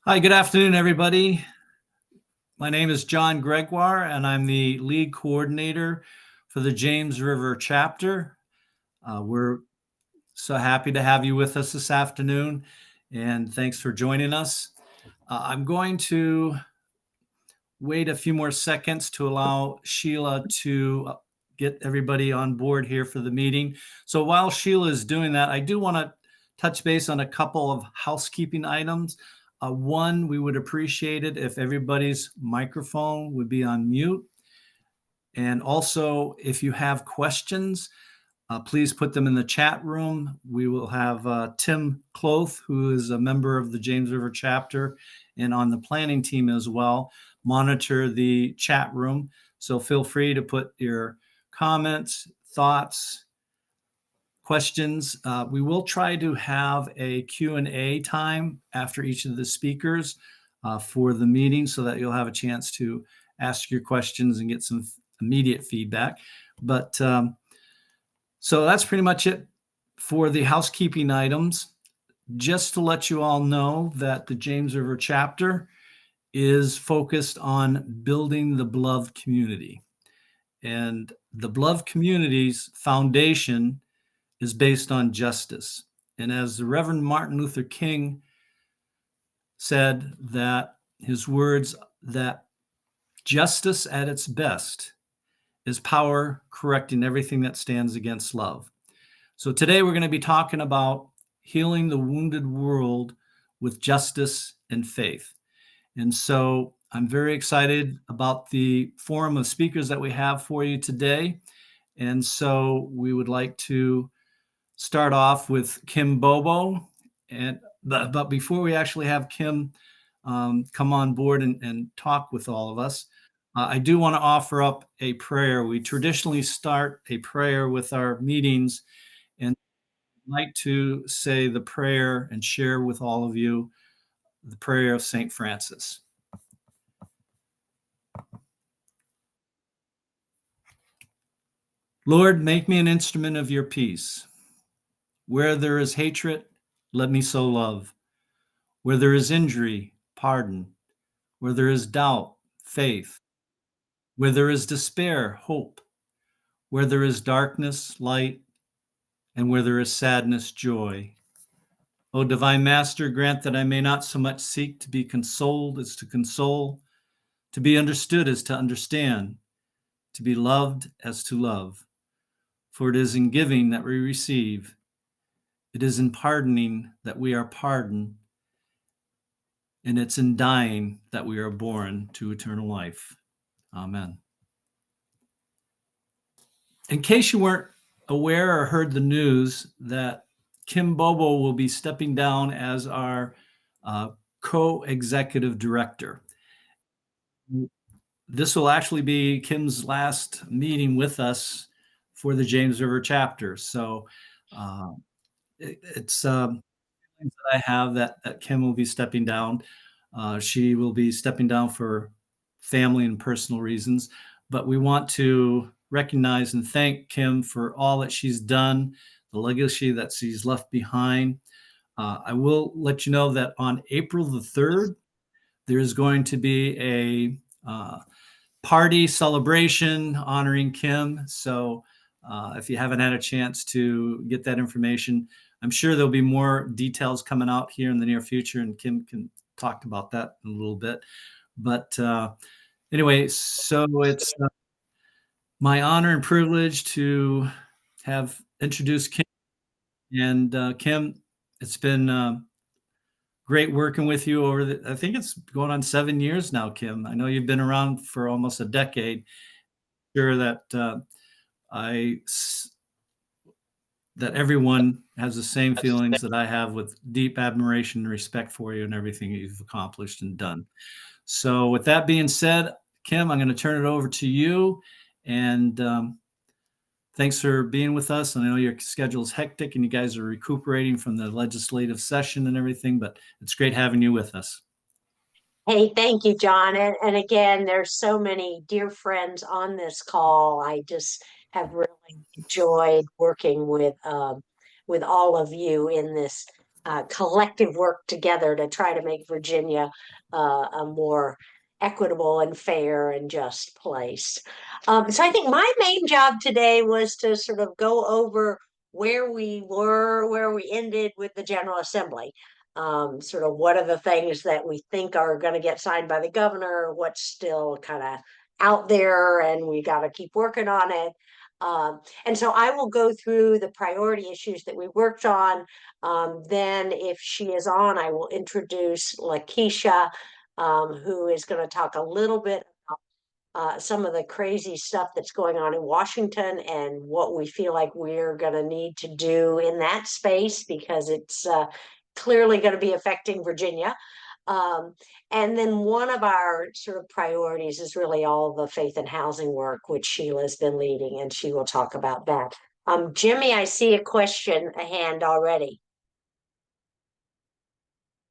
Hi, good afternoon, everybody. My name is John Gregoire, and I'm the lead coordinator for the James River chapter. We're so happy to have you with us this afternoon, and thanks for joining us. I'm going to wait a few more seconds to allow Sheila to get everybody on board here for the meeting. So while Sheila is doing that, I do want to touch base on a couple of housekeeping items. One, we would appreciate it if everybody's microphone would be on mute. And also, if you have questions, please put them in the chat room. We will have Tim Cloth, who is a member of the James River chapter and on the planning team as well, monitor the chat room. So feel free to put your comments, thoughts, questions. We will try to have a Q&A time after each of the speakers for the meeting so that you'll have a chance to ask your questions and get some immediate feedback. But so that's pretty much it for the housekeeping items. Just to let you all know that the James River chapter is focused on building the beloved community. And the beloved community's foundation is based on justice. And as the Reverend Martin Luther King said, that his words, that justice at its best is power correcting everything that stands against love. So today we're going to be talking about healing the wounded world with justice and faith. And so I'm very excited about the forum of speakers that we have for you today. And so we would like to start off with Kim Bobo. But before we actually have Kim come on board and talk with all of us, I do want to offer up a prayer. We traditionally start a prayer with our meetings, and I'd like to say the prayer and share with all of you the prayer of St. Francis. Lord, make me an instrument of your peace. Where there is hatred, let me sow love. Where there is injury, pardon. Where there is doubt, faith. Where there is despair, hope. Where there is darkness, light. And where there is sadness, joy. O divine Master, grant that I may not so much seek to be consoled as to console, to be understood as to understand, to be loved as to love. For it is in giving that we receive. It is in pardoning that we are pardoned. And it's in dying that we are born to eternal life. Amen. In case you weren't aware or heard the news, that Kim Bobo will be stepping down as our co-executive director. This will actually be Kim's last meeting with us for the James River chapter. So it's that I have that Kim will be stepping down. She will be stepping down for family and personal reasons, but we want to recognize and thank Kim for all that she's done, the legacy that she's left behind. I will let you know that on April the 3rd, there is going to be a party celebration honoring Kim. So if you haven't had a chance to get that information, I'm sure there'll be more details coming out here in the near future, and Kim can talk about that in a little bit. But anyway, so it's my honor and privilege to have introduced Kim. And Kim, it's been great working with you I think it's going on 7 years now, Kim. I know you've been around for almost a decade. Sure that I that everyone has the same feelings that I have, with deep admiration and respect for you and everything you've accomplished and done. So with that being said, Kim, I'm going to turn it over to you. And thanks for being with us. And I know your schedule is hectic and you guys are recuperating from the legislative session and everything, but it's great having you with us. Hey, thank you, John. And again, there's so many dear friends on this call. I just have really enjoyed working with all of you in collective work together to try to make Virginia a more equitable and fair and just place. So I think my main job today was to sort of go over where we were, where we ended with the General Assembly. Sort of what are the things that we think are going to get signed by the governor, what's still kind of out there, and we got to keep working on it. And so I will go through the priority issues that we worked on. Then, if she is on, I will introduce LaKeisha, who is going to talk a little bit about some of the crazy stuff that's going on in Washington and what we feel like we're going to need to do in that space because it's clearly going to be affecting Virginia. Um, and then one of our sort of priorities is really all the faith and housing work, which Sheila's been leading, and she will talk about that. Jimmy, I see a question, a hand already.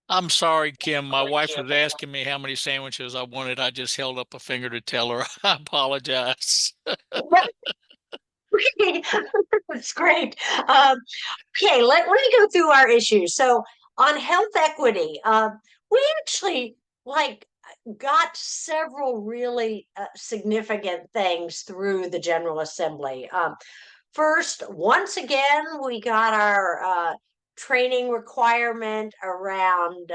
I'm sorry, Kim. My wife was asking me how many sandwiches I wanted. I just held up a finger to tell her. I apologize. That's great. Okay, let me go through our issues. So on health equity, we actually like got several really significant things through the General Assembly. First, once again, we got our training requirement around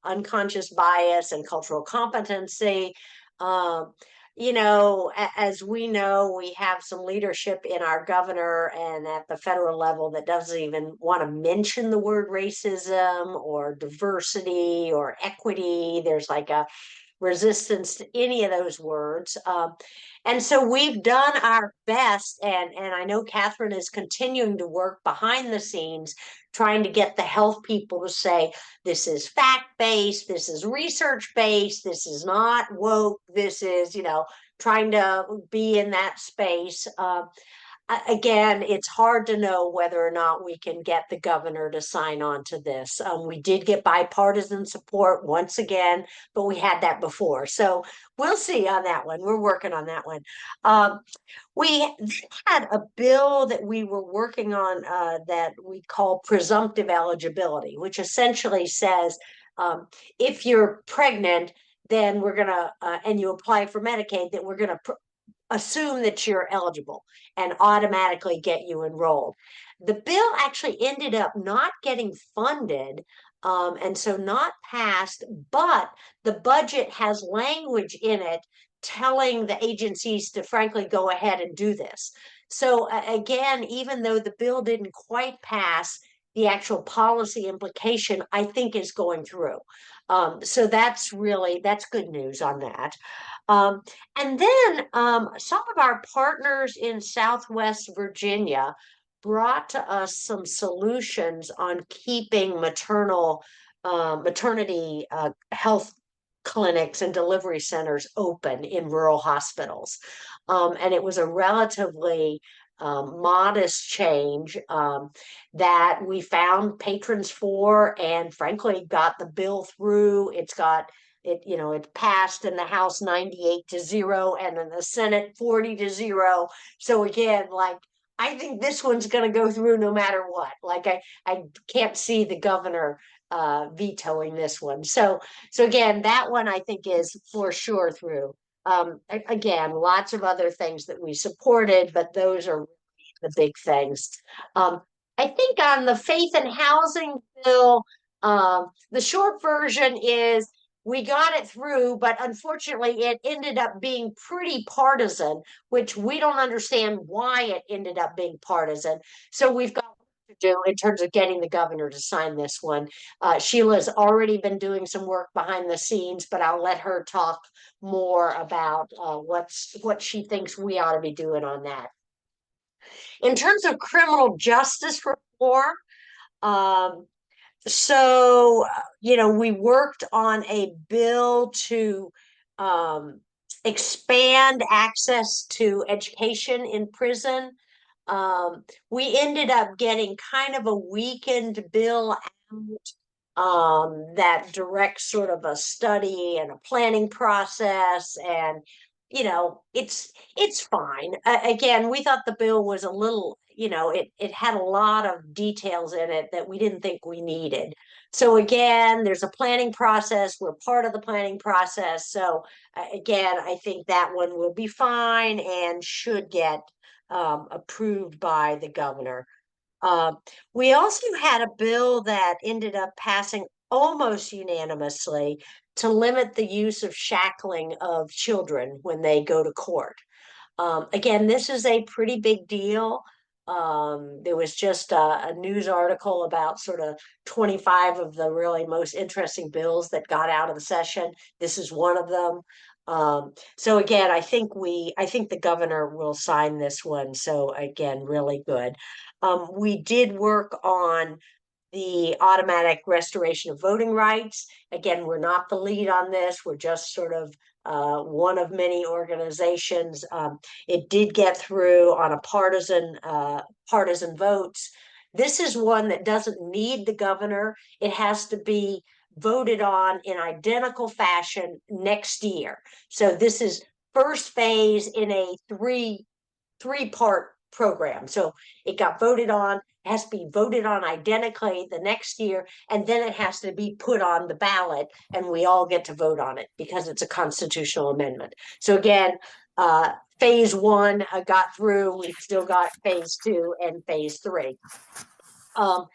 unconscious bias and cultural competency. Um, as we know, we have some leadership in our governor and at the federal level that doesn't even want to mention the word racism or diversity or equity. There's like a resistance to any of those words. And so we've done our best, and I know Catherine is continuing to work behind the scenes, trying to get the health people to say, this is fact-based, this is research-based, this is not woke, this is, trying to be in that space. Again, it's hard to know whether or not we can get the governor to sign on to this. We did get bipartisan support once again, but we had that before. So we'll see on that one. We're working on that one. We had a bill that we were working on that we call presumptive eligibility, which essentially says if you're pregnant, then we're going to, and you apply for Medicaid, that we're going to assume that you're eligible and automatically get you enrolled. The bill actually ended up not getting funded, and so not passed, but the budget has language in it telling the agencies to frankly go ahead and do this. So again, even though the bill didn't quite pass, the actual policy implication, I think, is going through. So that's good news on that. Um, and then some of our partners in Southwest Virginia brought to us some solutions on keeping maternity health clinics and delivery centers open in rural hospitals. And it was a relatively modest change that we found patrons for, and frankly got the bill through. It passed in the House 98-0 and in the Senate 40-0. So again, I think this one's going to go through no matter what. I can't see the governor vetoing this one. So again, that one I think is for sure through. Again, lots of other things that we supported, but those are the big things. I think on the faith and housing bill, the short version is we got it through, but unfortunately it ended up being pretty partisan, which we don't understand why it ended up being partisan. So we've got to do in terms of getting the governor to sign this one. Sheila's already been doing some work behind the scenes, but I'll let her talk more about what she thinks we ought to be doing on that. In terms of criminal justice reform, um, we worked on a bill to expand access to education in prison. We ended up getting kind of a weakened bill that directs sort of a study and a planning process, and it's fine. Again, we thought the bill was a little, it had a lot of details in it that we didn't think we needed. So again, there's a planning process. We're part of the planning process. So again, I think that one will be fine and should get approved by the governor. We also had a bill that ended up passing almost unanimously to limit the use of shackling of children when they go to court. Again, this is a pretty big deal. There was just a news article about sort of 25 of the really most interesting bills that got out of the session. This is one of them. So again, I think the governor will sign this one. So again, really good. We did work on the automatic restoration of voting rights. Again, we're not the lead on this. We're just sort of one of many organizations. It did get through on a partisan votes. This is one that doesn't need the governor. It has to be voted on in identical fashion next year. So this is first phase in a three-part program. So it got voted on, has to be voted on identically the next year, and then it has to be put on the ballot, and we all get to vote on it because it's a constitutional amendment. So again, phase one got through. We've still got phase two and phase three. Then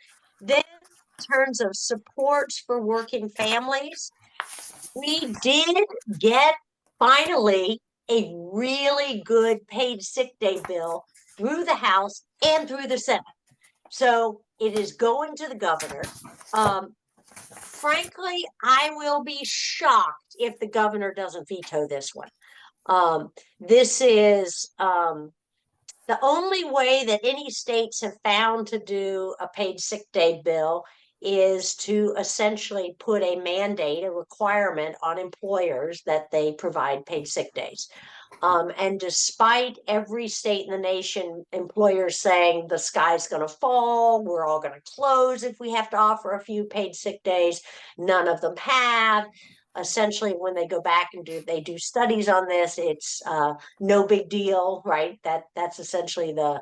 in terms of supports for working families, we did get finally a really good paid sick day bill through the House and through the Senate. So it is going to the governor. Frankly, I will be shocked if the governor doesn't veto this one. This is the only way that any states have found to do a paid sick day bill is to essentially put a mandate, a requirement on employers that they provide paid sick days. And despite every state in the nation, employers saying the sky's going to fall, we're all going to close if we have to offer a few paid sick days, none of them have. Essentially, when they go back and do studies on this, it's no big deal, right? That's essentially the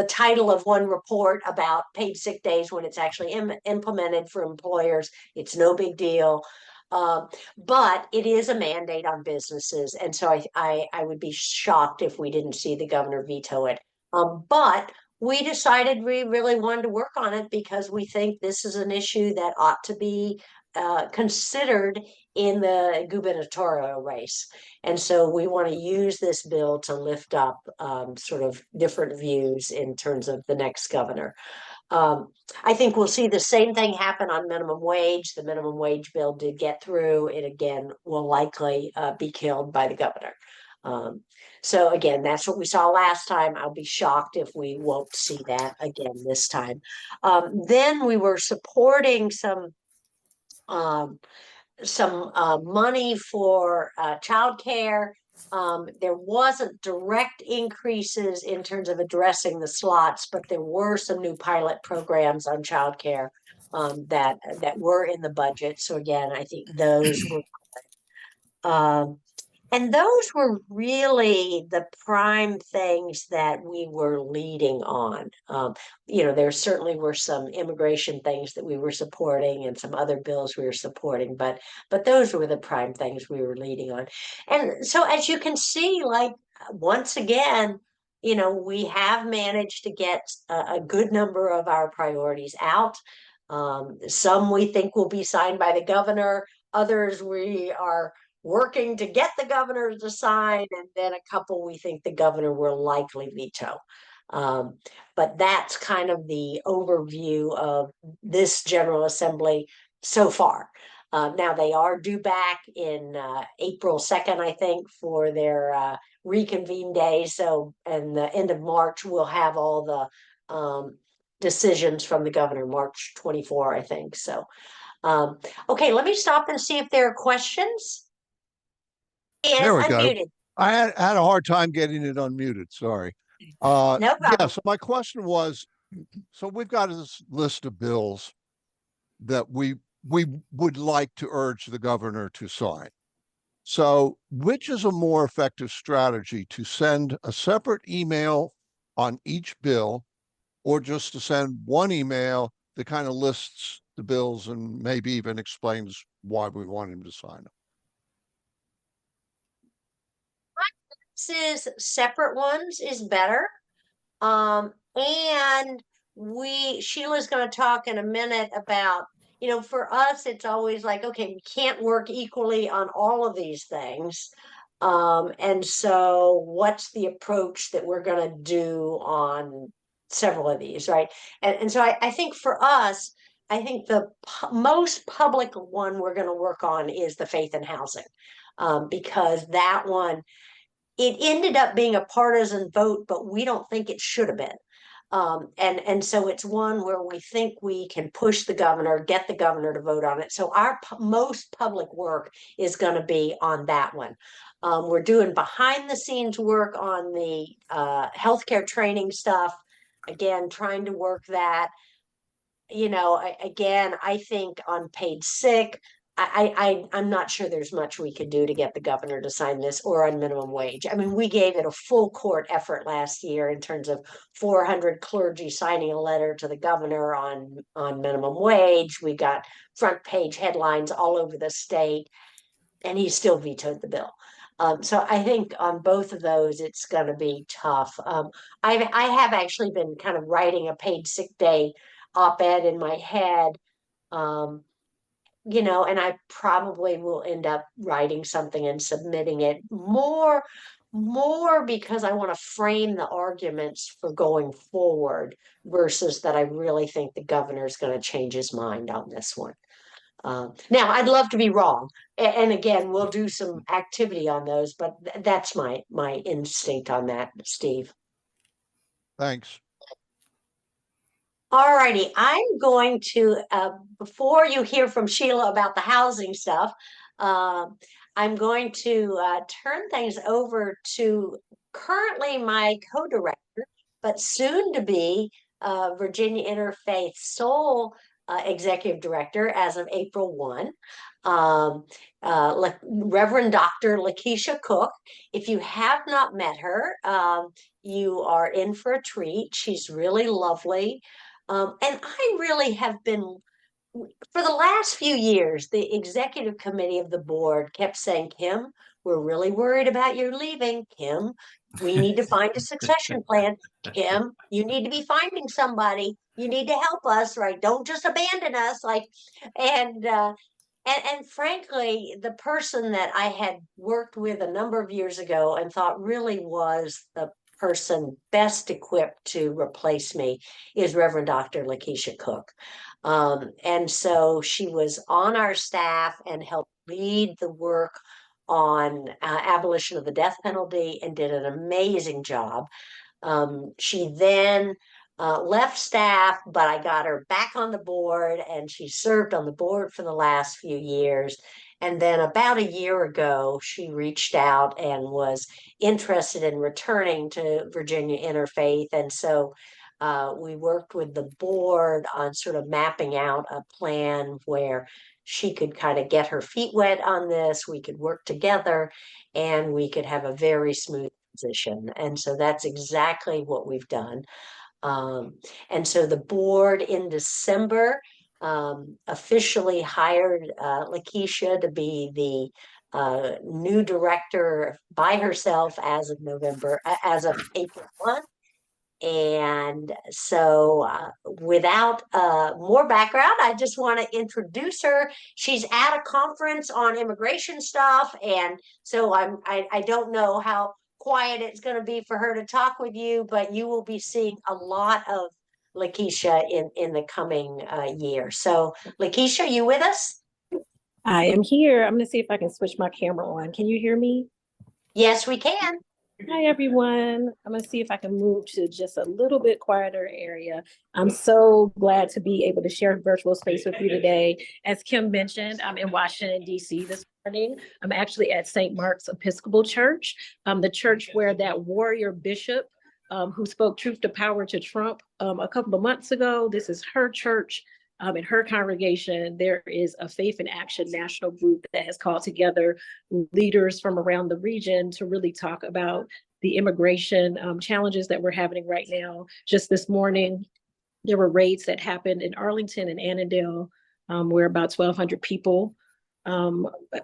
title of one report about paid sick days when it's actually implemented for employers. It's no big deal. But it is a mandate on businesses. And so I would be shocked if we didn't see the governor veto it. But we decided we really wanted to work on it because we think this is an issue that ought to be considered in the gubernatorial race. And so we want to use this bill to lift up sort of different views in terms of the next governor. I think we'll see the same thing happen on minimum wage. The minimum wage bill did get through. It again will likely be killed by the governor. So again, that's what we saw last time. I'll be shocked if we won't see that again this time. Then we were supporting some money for childcare. There wasn't direct increases in terms of addressing the slots, but there were some new pilot programs on childcare that were in the budget. So again, I think those were and those were really the prime things that we were leading on. There certainly were some immigration things that we were supporting and some other bills we were supporting, but those were the prime things we were leading on. And so as you can see, like once again, we have managed to get a good number of our priorities out. Some we think will be signed by the governor, others we are working to get the governor to sign, and then a couple we think the governor will likely veto. But that's kind of the overview of this General Assembly so far. Now they are due back in April 2nd, I think, for their reconvene day. So, and the end of March, we'll have all the decisions from the governor, March 24, I think. So, okay, let me stop and see if there are questions. There we Unmuted. go. I had a hard time getting it unmuted. Sorry. No problem. Yeah, so my question was, so we've got this list of bills that we would like to urge the governor to sign. So which is a more effective strategy, to send a separate email on each bill, or just to send one email that kind of lists the bills and maybe even explains why we want him to sign them? Is separate ones is better. And Sheila's going to talk in a minute about, for us, it's always like, okay, we can't work equally on all of these things. And so what's the approach that we're going to do on several of these, right? And so I think for us, I think the most public one we're going to work on is the faith and housing, because that one, it ended up being a partisan vote, but we don't think it should have been. And so it's one where we think we can push the governor, get the governor to vote on it. So our most public work is going to be on that one. We're doing behind the scenes work on the healthcare training stuff. Again, trying to work that. Again, I think on page 6, I'm not sure there's much we could do to get the governor to sign this, or on minimum wage. I mean, we gave it a full court effort last year in terms of 400 clergy signing a letter to the governor on minimum wage. We got front page headlines all over the state, and he still vetoed the bill. So I think on both of those, it's going to be tough. I have actually been kind of writing a paid sick day op-ed in my head. And I probably will end up writing something and submitting it more because I want to frame the arguments for going forward, versus that I really think the governor's going to change his mind on this one. Now, I'd love to be wrong. And again, we'll do some activity on those, but that's my instinct on that, Steve. Thanks. All righty, I'm going to, before you hear from Sheila about the housing stuff, I'm going to turn things over to currently my co-director, but soon to be Virginia Interfaith Soul Executive Director as of April 1, Reverend Dr. LaKeisha Cook. If you have not met her, you are in for a treat. She's really lovely. And I really have been, for the last few years, the executive committee of the board kept saying, Kim, we're really worried about your leaving. Kim, we need to find a succession plan. Kim, you need to be finding somebody. You need to help us, right? Don't just abandon us. And frankly, the person that I had worked with a number of years ago and thought really was the person best equipped to replace me is Reverend Dr. LaKeisha Cook. And so she was on our staff and helped lead the work on abolition of the death penalty and did an amazing job. She then left staff, but I got her back on the board, and she served on the board for the last few years. And then about a year ago, she reached out and was interested in returning to Virginia Interfaith. And so we worked with the board on sort of mapping out a plan where she could kind of get her feet wet on this. We could work together and we could have a very smooth transition. And so that's exactly what we've done. And so the board in December officially hired LaKeisha to be the new director by herself as of April 1. And so without more background, I just want to introduce her. She's at a conference on immigration stuff. And so I don't know how quiet it's going to be for her to talk with you, but you will be seeing a lot of LaKeisha in the coming year. So LaKeisha, you with us? I am here. I'm going to see if I can switch my camera on. Can you hear me? Yes, we can. Hi, everyone. I'm going to see if I can move to just a little bit quieter area. I'm so glad to be able to share virtual space with you today. As Kim mentioned, I'm in Washington, D.C. this morning. I'm actually at St. Mark's Episcopal Church, the church where that warrior bishop who spoke truth to power to Trump a couple of months ago. This is her church. In her congregation, there is a Faith in Action national group that has called together leaders from around the region to really talk about the immigration challenges that we're having right now. Just this morning, there were raids that happened in Arlington and Annandale, where about 1,200 people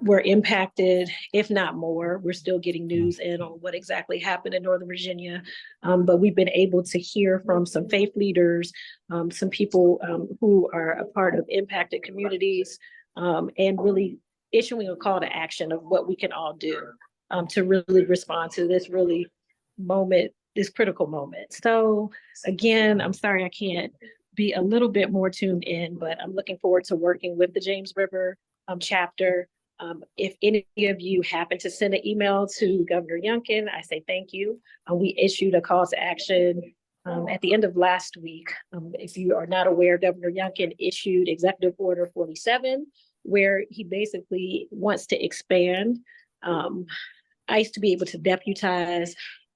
were impacted, if not more. We're still getting news in on what exactly happened in Northern Virginia, but we've been able to hear from some faith leaders, some people who are a part of impacted communities, and really issuing a call to action of what we can all do to really respond to this really moment, this critical moment. So again, I'm sorry I can't be a little bit more tuned in, but I'm looking forward to working with the James River chapter. If any of you happen to send an email to Governor Youngkin, I say thank you. We issued a call to action at the end of last week. If you are not aware, Governor Youngkin issued Executive Order 47, where he basically wants to expand ICE to be able to deputize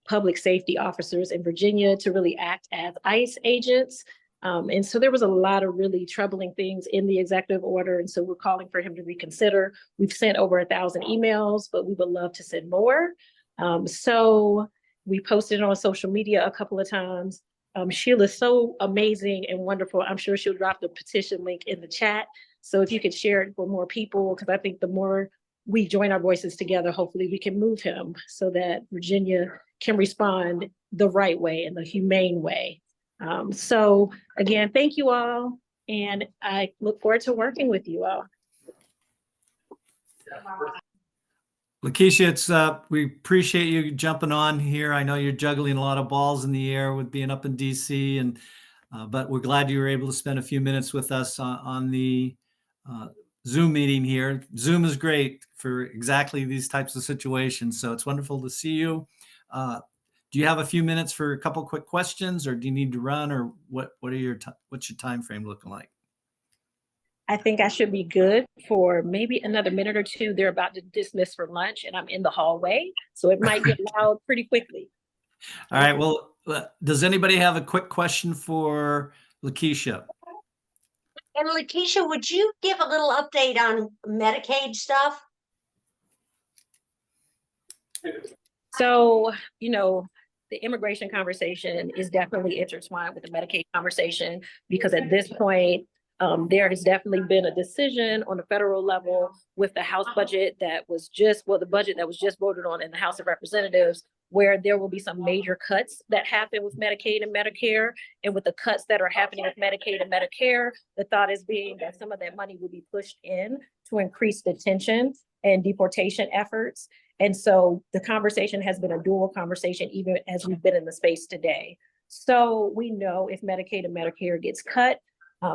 public safety officers in Virginia to really act as ICE agents. And so there was a lot of really troubling things in the executive order. And so we're calling for him to reconsider. We've sent over 1,000 emails, but we would love to send more. So we posted it on social media a couple of times. Sheila's so amazing and wonderful. I'm sure she'll drop the petition link in the chat. So if you could share it for more people, because I think the more we join our voices together, hopefully we can move him so that Virginia can respond the right way and the humane way. So again, thank you all, and I look forward to working with you all. LaKeisha, it's we appreciate you jumping on here. I know you're juggling a lot of balls in the air with being up in DC, and but we're glad you were able to spend a few minutes with us on the Zoom meeting here. Zoom is great for exactly these types of situations, so it's wonderful to see you. Do you have a few minutes for a couple quick questions, or do you need to run, or what are your what's your time frame looking like? I think I should be good for maybe another minute or two. They're about to dismiss for lunch, and I'm in the hallway, so it might get loud pretty quickly. All right. Well, does anybody have a quick question for LaKeisha? And LaKeisha, would you give a little update on Medicaid stuff? So, you know, the immigration conversation is definitely intertwined with the Medicaid conversation, because at this point, there has definitely been a decision on the federal level with the House budget that was just, well, the budget that was just voted on in the House of Representatives, where there will be some major cuts that happen with Medicaid and Medicare. And with the cuts that are happening with Medicaid and Medicare, the thought is being that some of that money will be pushed in to increase detention and deportation efforts. And so the conversation has been a dual conversation, even as we've been in the space today. So we know if Medicaid and Medicare gets cut,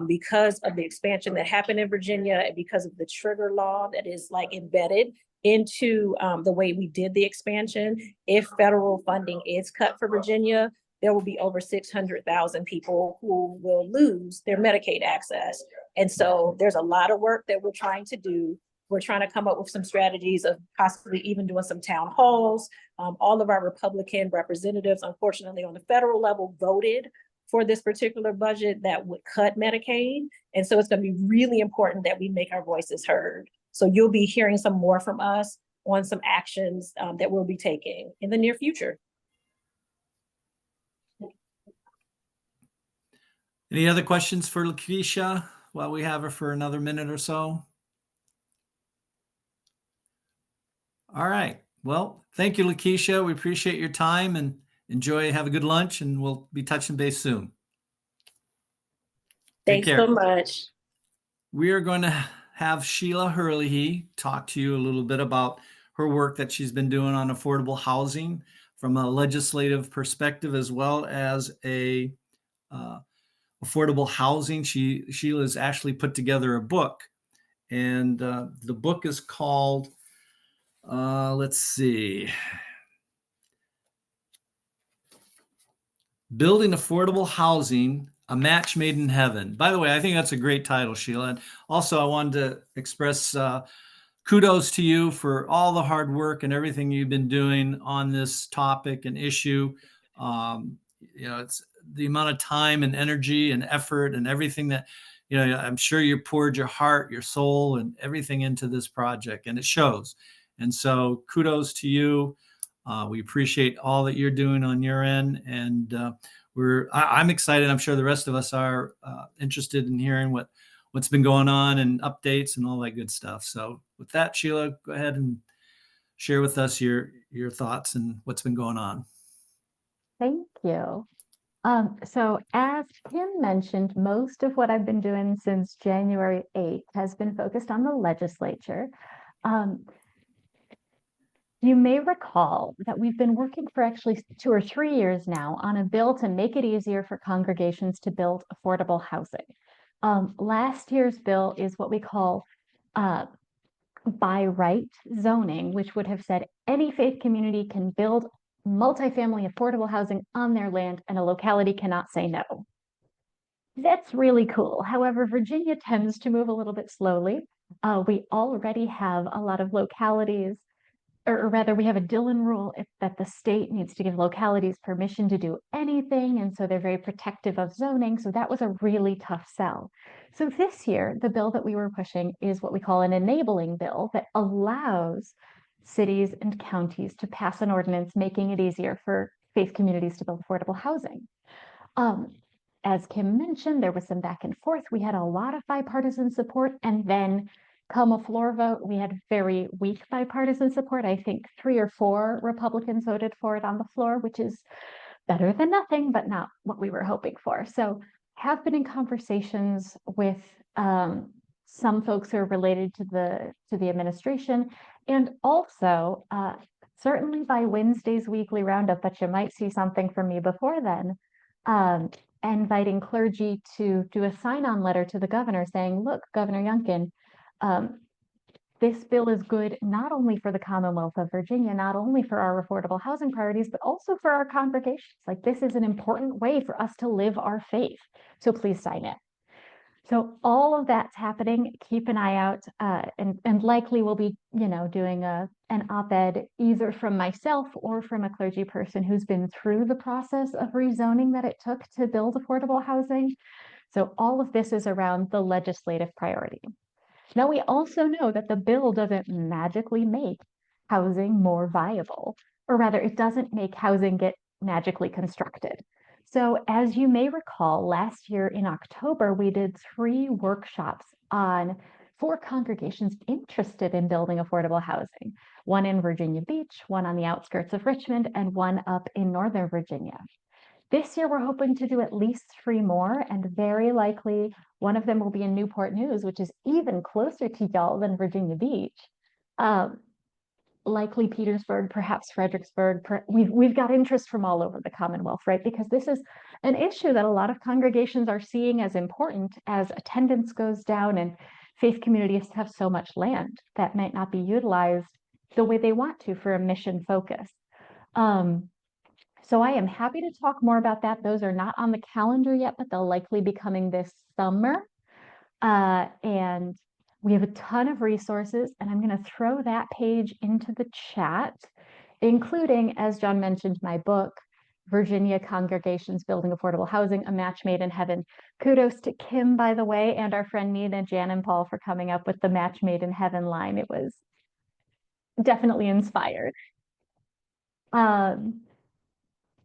because of the expansion that happened in Virginia and because of the trigger law that is like embedded into the way we did the expansion, if federal funding is cut for Virginia, there will be over 600,000 people who will lose their Medicaid access. And so there's a lot of work that we're trying to do. We're trying to come up with some strategies of possibly even doing some town halls. All of our Republican representatives, unfortunately, on the federal level voted for this particular budget that would cut Medicaid. And so it's going to be really important that we make our voices heard. So you'll be hearing some more from us on some actions that we'll be taking in the near future. Any other questions for LaKeisha while we have her for another minute or so? All right. Well, thank you, LaKeisha. We appreciate your time and enjoy. Have a good lunch, and we'll be touching base soon. Thanks so much. We are going to have Sheila Hurley talk to you a little bit about her work that she's been doing on affordable housing from a legislative perspective, as well as a affordable housing. Sheila's actually put together a book, and the book is called, let's see, Building Affordable Housing, A Match Made in Heaven. By the way, I think that's a great title, Sheila. And also, I wanted to express kudos to you for all the hard work and everything you've been doing on this topic and issue. You know, it's the amount of time and energy and effort and everything that, you know, I'm sure you poured your heart, your soul, and everything into this project, and it shows. And so kudos to you. We appreciate all that you're doing on your end, and I'm excited. I'm sure the rest of us are interested in hearing what's been going on and updates and all that good stuff. So with that, Sheila, go ahead and share with us your thoughts and what's been going on. Thank you. So as Kim mentioned, most of what I've been doing since January 8th has been focused on the legislature. You may recall that we've been working for actually 2 or 3 years now on a bill to make it easier for congregations to build affordable housing. Last year's bill is what we call by right zoning, which would have said any faith community can build multifamily affordable housing on their land and a locality cannot say no. That's really cool. However, Virginia tends to move a little bit slowly. We already have a lot of localities, or rather we have a Dillon rule that the state needs to give localities permission to do anything. And so they're very protective of zoning. So that was a really tough sell. So this year, the bill that we were pushing is what we call an enabling bill that allows cities and counties to pass an ordinance making it easier for faith communities to build affordable housing. As Kim mentioned, there was some back and forth. We had a lot of bipartisan support, and then come a floor vote, we had very weak bipartisan support. I think 3 or 4 Republicans voted for it on the floor, which is better than nothing, but not what we were hoping for. So have been in conversations with some folks who are related to the administration, and also certainly by Wednesday's weekly roundup, but you might see something from me before then, inviting clergy to do a sign-on letter to the governor saying, look, Governor Youngkin, this bill is good not only for the Commonwealth of Virginia, not only for our affordable housing priorities, but also for our congregations. Like, this is an important way for us to live our faith. So please sign it. So all of that's happening. Keep an eye out, and likely we'll be, doing an op-ed either from myself or from a clergy person who's been through the process of rezoning that it took to build affordable housing. So all of this is around the legislative priority. Now, we also know that the bill doesn't magically make housing more viable, or rather, it doesn't make housing get magically constructed. So as you may recall, last year in October, we did 3 workshops for congregations interested in building affordable housing, one in Virginia Beach, one on the outskirts of Richmond, and one up in Northern Virginia. This year, we're hoping to do at least 3 more, and very likely one of them will be in Newport News, which is even closer to y'all than Virginia Beach. Likely Petersburg, perhaps Fredericksburg. We've got interest from all over the Commonwealth, right? Because this is an issue that a lot of congregations are seeing as important as attendance goes down, and faith communities have so much land that might not be utilized the way they want to for a mission focus. So I am happy to talk more about that. Those are not on the calendar yet, but they'll likely be coming this summer. And we have a ton of resources, and I'm going to throw that page into the chat, including, as John mentioned, my book, Virginia Congregations Building Affordable Housing, A Match Made in Heaven. Kudos to Kim, by the way, and our friend Nina, Jan, and Paul for coming up with the Match Made in Heaven line. It was definitely inspired.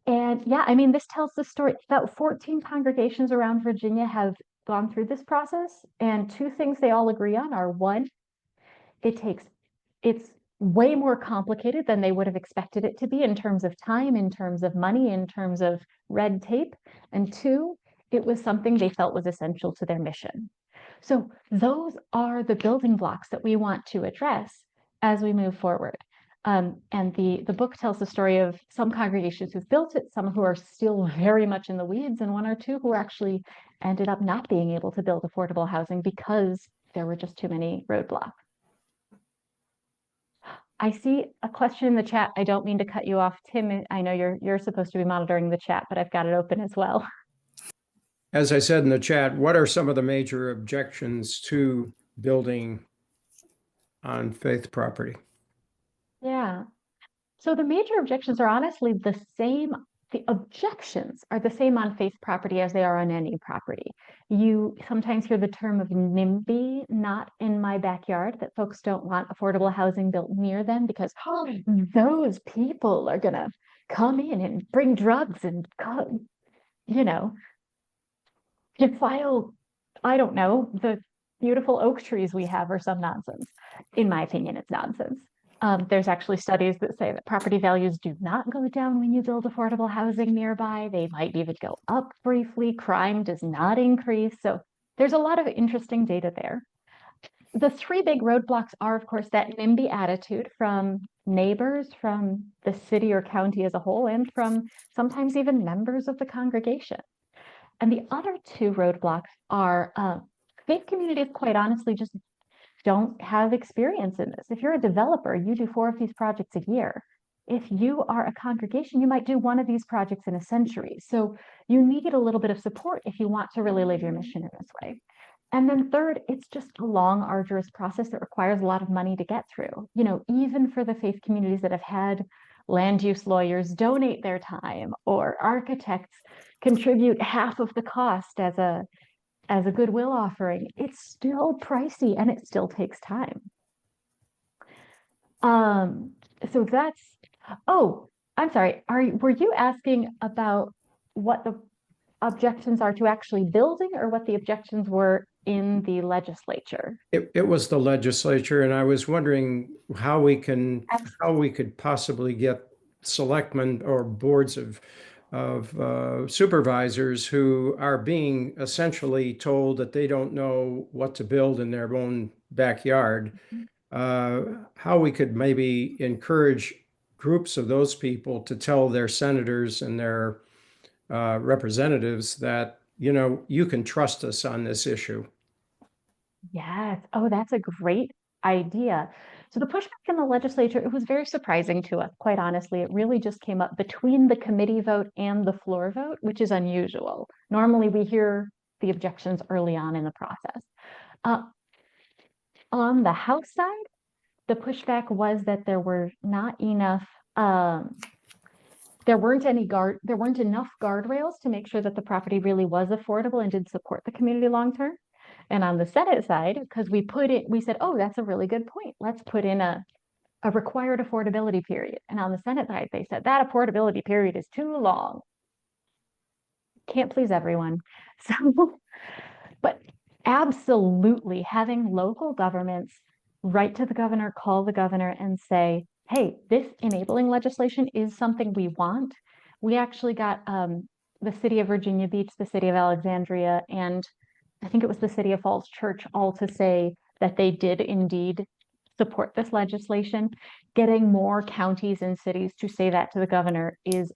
And yeah, I mean, this tells the story. About 14 congregations around Virginia have gone through this process, and 2 things they all agree on are, 1, it's way more complicated than they would have expected it to be in terms of time, in terms of money, in terms of red tape, and 2, it was something they felt was essential to their mission. So those are the building blocks that we want to address as we move forward. And the book tells the story of some congregations who've built it, some who are still very much in the weeds, and 1 or 2 who actually ended up not being able to build affordable housing because there were just too many roadblocks. I see a question in the chat. I don't mean to cut you off, Tim. I know you're supposed to be monitoring the chat, but I've got it open as well. As I said in the chat, what are some of the major objections to building on faith property? Yeah. So the major objections are honestly the same the objections are the same on faith property as they are on any property. You sometimes hear the term of NIMBY, not in my backyard, that folks don't want affordable housing built near them because those people are gonna come in and bring drugs and, you know, defile, I don't know, the beautiful oak trees we have or some nonsense. In my opinion, it's nonsense. There's actually studies that say that property values do not go down when you build affordable housing nearby. They might even go up briefly. Crime does not increase. So there's a lot of interesting data there. The three big roadblocks are, of course, that NIMBY attitude from neighbors, from the city or county as a whole, and from sometimes even members of the congregation. And the other two roadblocks are faith communities, quite honestly, just don't have experience in this. If you're a developer, you do 4 of these projects a year. If you are a congregation, you might do 1 of these projects in a century. So you need a little bit of support if you want to really live your mission in this way. And then third, it's just a long, arduous process that requires a lot of money to get through. You know, even for the faith communities that have had land use lawyers donate their time, or architects contribute half of the cost as a goodwill offering, it's still pricey and it still takes time. So that's, oh, I'm sorry. Were you asking about what the objections are to actually building, or what the objections were in the legislature? It was the legislature, and I was wondering how we could possibly get selectmen or boards of supervisors who are being essentially told that they don't know what to build in their own backyard. How we could maybe encourage groups of those people to tell their senators and their representatives that, you know, you can trust us on this issue. Yes. Oh, that's a great idea. So the pushback in the legislature, it was very surprising to us, quite honestly. It really just came up between the committee vote and the floor vote, which is unusual. Normally we hear the objections early on in the process. On the House side, the pushback was that there were not enough, there weren't enough guardrails to make sure that the property really was affordable and did support the community long-term. And on the Senate side, because we said, oh, that's a really good point. Let's put in a required affordability period. And on the Senate side, they said that affordability period is too long. Can't please everyone. So, but absolutely having local governments write to the governor, call the governor and say, hey, this enabling legislation is something we want. We actually got the city of Virginia Beach, the city of Alexandria, and I think it was the city of Falls Church, all to say that they did indeed support this legislation. Getting more counties and cities to say that to the governor is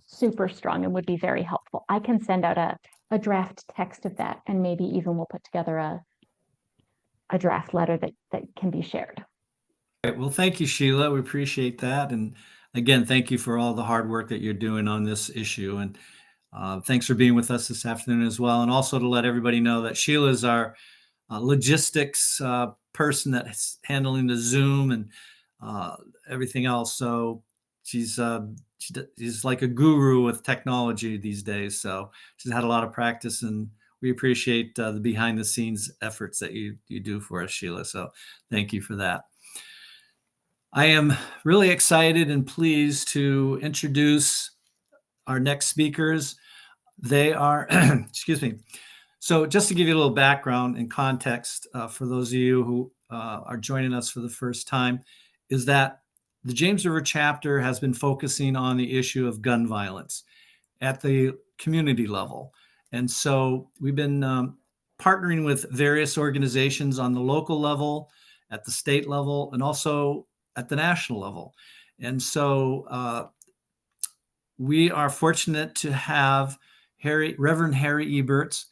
super strong and would be very helpful. I can send out a draft text of that, and maybe even we'll put together a draft letter that can be shared. Right. Well, thank you, Sheila. We appreciate that. And again, thank you for all the hard work that you're doing on this issue. And thanks for being with us this afternoon as well. And also to let everybody know that Sheila is our logistics person that's handling the Zoom and everything else. So she's like a guru with technology these days. So she's had a lot of practice, and we appreciate the behind the scenes efforts that you do for us, Sheila. So thank you for that. I am really excited and pleased to introduce our next speakers. They are, excuse me. So just to give you a little background and context for those of you who are joining us for the first time, is that the James River chapter has been focusing on the issue of gun violence at the community level. And so we've been partnering with various organizations on the local level, at the state level, and also at the national level. And so we are fortunate to have Reverend Harry Eberts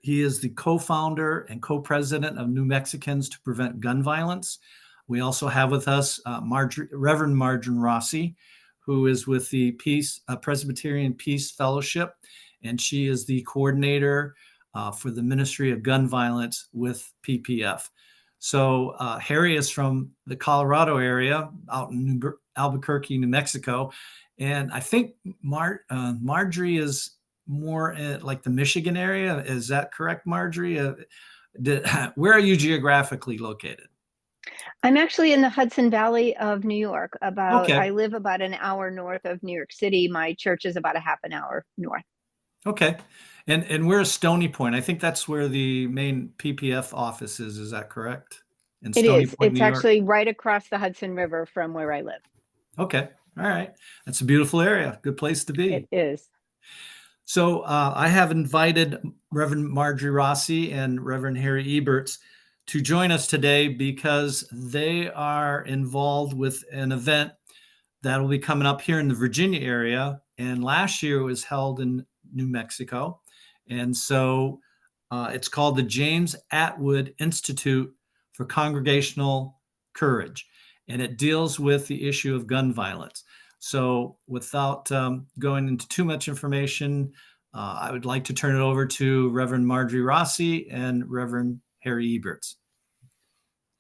he is the co-founder and co-president of New Mexicans to Prevent Gun Violence. We also have with us Reverend Marjorie Rossi, who is with the Presbyterian Peace Fellowship, and she is the coordinator for the Ministry of Gun Violence with PPF. So Harry is from the Colorado area out in Albuquerque, New Mexico, And I think Marjorie is more like the Michigan area. Is that correct, Marjorie? Where are you geographically located? I'm actually in the Hudson Valley of New York. Okay. I live about an hour north of New York City. My church is about a half an hour north. Okay. And we're Stony Point. I think that's where the main PPF office is. Is that correct? In It Stony is. Point, It's New York? actually right across the Hudson River from where I live. Okay. All right. That's a beautiful area. Good place to be. It is. So I have invited Reverend Marjorie Rossi and Reverend Harry Eberts to join us today because they are involved with an event that will be coming up here in the Virginia area. And last year it was held in New Mexico. And so it's called the James Atwood Institute for Congregational Courage. And it deals with the issue of gun violence. So without going into too much information, I would like to turn it over to Reverend Marjorie Rossi and Reverend Harry Eberts.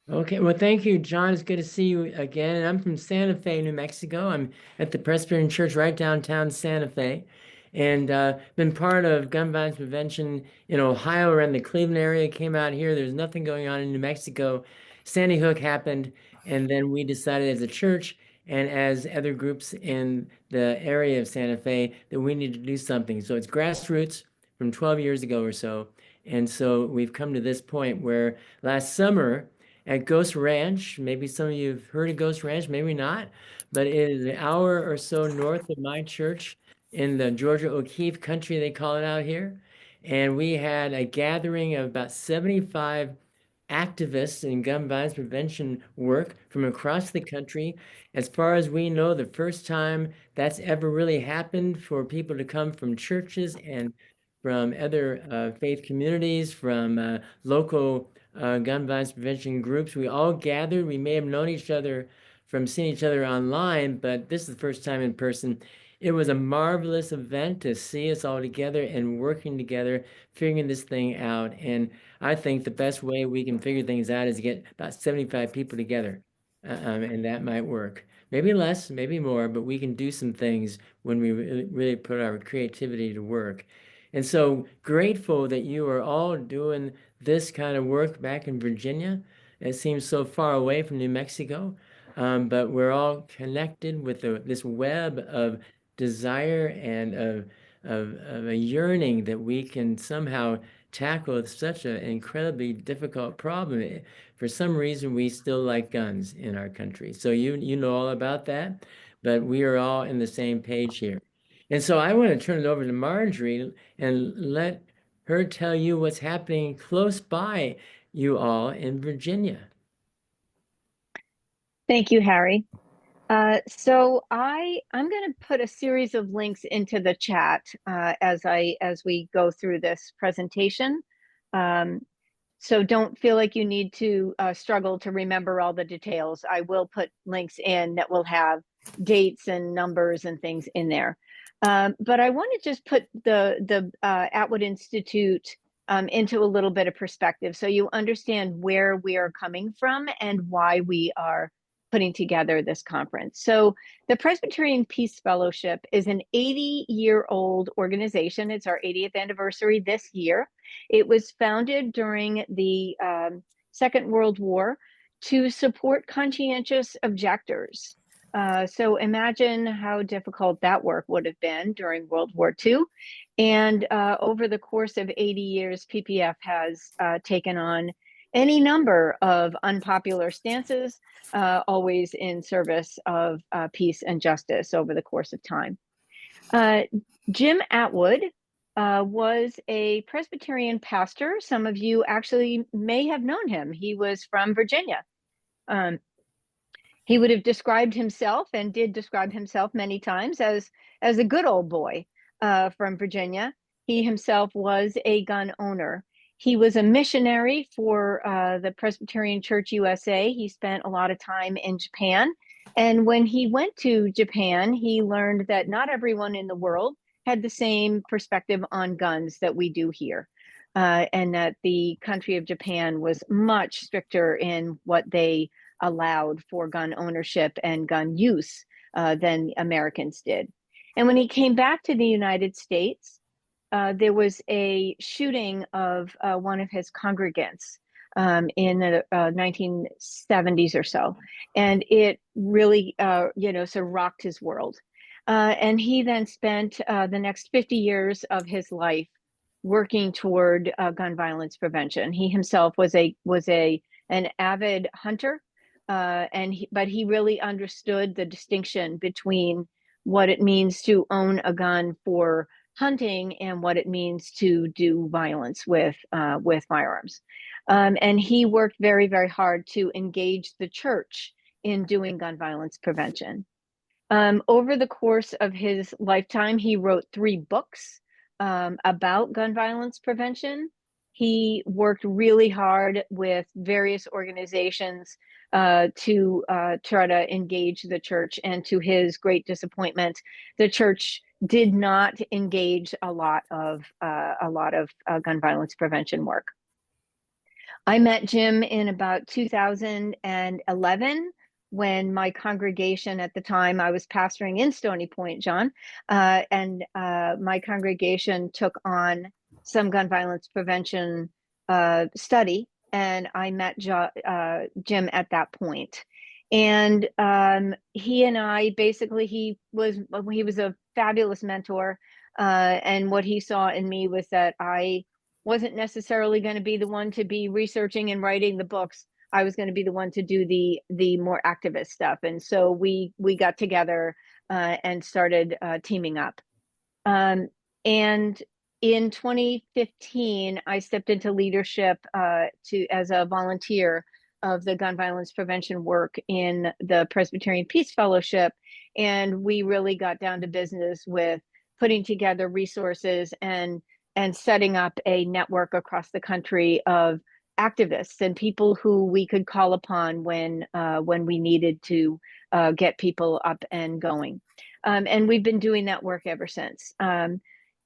Okay, well, thank you, John. It's good to see you again. I'm from Santa Fe, New Mexico. I'm at the Presbyterian Church right downtown Santa Fe, and been part of gun violence prevention in Ohio, around the Cleveland area. Came out here. There's nothing going on in New Mexico. Sandy Hook happened, and then we decided as a church and as other groups in the area of Santa Fe that we need to do something. So it's grassroots from 12 years ago or so. And so we've come to this point where last summer, at Ghost Ranch, maybe some of you have heard of Ghost Ranch, maybe not, but it is an hour or so north of my church in the Georgia O'Keeffe country, they call it out here. And we had a gathering of about 75 activists in gun violence prevention work from across the country. As far as we know, the first time that's ever really happened for people to come from churches and from other faith communities, from local gun violence prevention groups. We all gathered. We may have known each other from seeing each other online, but this is the first time in person. It was a marvelous event to see us all together and working together, figuring this thing out. And I think the best way we can figure things out is to get about 75 people together, and that might work. Maybe less, maybe more, but we can do some things when we really put our creativity to work. And so grateful that you are all doing this kind of work back in Virginia. It seems so far away from New Mexico, but we're all connected with this web of desire and of a yearning that we can somehow tackle such an incredibly difficult problem. For some reason, we still like guns in our country. So you know all about that, but we are all in the same page here. And so I want to turn it over to Marjorie and let her tell you what's happening close by you all in Virginia. Thank you, Harry. So I'm going to put a series of links into the chat as we go through this presentation. So don't feel like you need to struggle to remember all the details. I will put links in that will have dates and numbers and things in there. But I want to just put the Atwood Institute into a little bit of perspective so you understand where we are coming from and why we are putting together this conference. So the Presbyterian Peace Fellowship is an 80-year-old organization. It's our 80th anniversary this year. It was founded during the Second World War to support conscientious objectors. So imagine how difficult that work would have been during World War II. And over the course of 80 years, PPF has taken on any number of unpopular stances, always in service of peace and justice over the course of time. Jim Atwood was a Presbyterian pastor. Some of you actually may have known him. He was from Virginia. He would have described himself and did describe himself many times as a good old boy from Virginia. He himself was a gun owner. He was a missionary for the Presbyterian Church USA. He spent a lot of time in Japan. And when he went to Japan, he learned that not everyone in the world had the same perspective on guns that we do here. And that the country of Japan was much stricter in what they allowed for gun ownership and gun use than Americans did. And when he came back to the United States, there was a shooting of one of his congregants in the 1970s or so, and it really, sort of rocked his world. And he then spent the next 50 years of his life working toward gun violence prevention. He himself was an avid hunter, but he really understood the distinction between what it means to own a gun for hunting and what it means to do violence with firearms. And he worked very, very hard to engage the church in doing gun violence prevention. Over the course of his lifetime, he wrote 3 books about gun violence prevention. He worked really hard with various organizations to try to engage the church, and to his great disappointment, the church did not engage a lot of gun violence prevention work. I met Jim in about 2011 when my congregation, at the time I was pastoring in Stony Point, John, and my congregation took on some gun violence prevention study, and I met Jim at that point. And he and I, basically, he was a fabulous mentor, and what he saw in me was that I wasn't necessarily going to be the one to be researching and writing the books. I was going to be the one to do the more activist stuff. And so we got together and started teaming up. And in 2015, I stepped into leadership as a volunteer of the gun violence prevention work in the Presbyterian Peace Fellowship. And we really got down to business with putting together resources and setting up a network across the country of activists and people who we could call upon when we needed to get people up and going. And we've been doing that work ever since.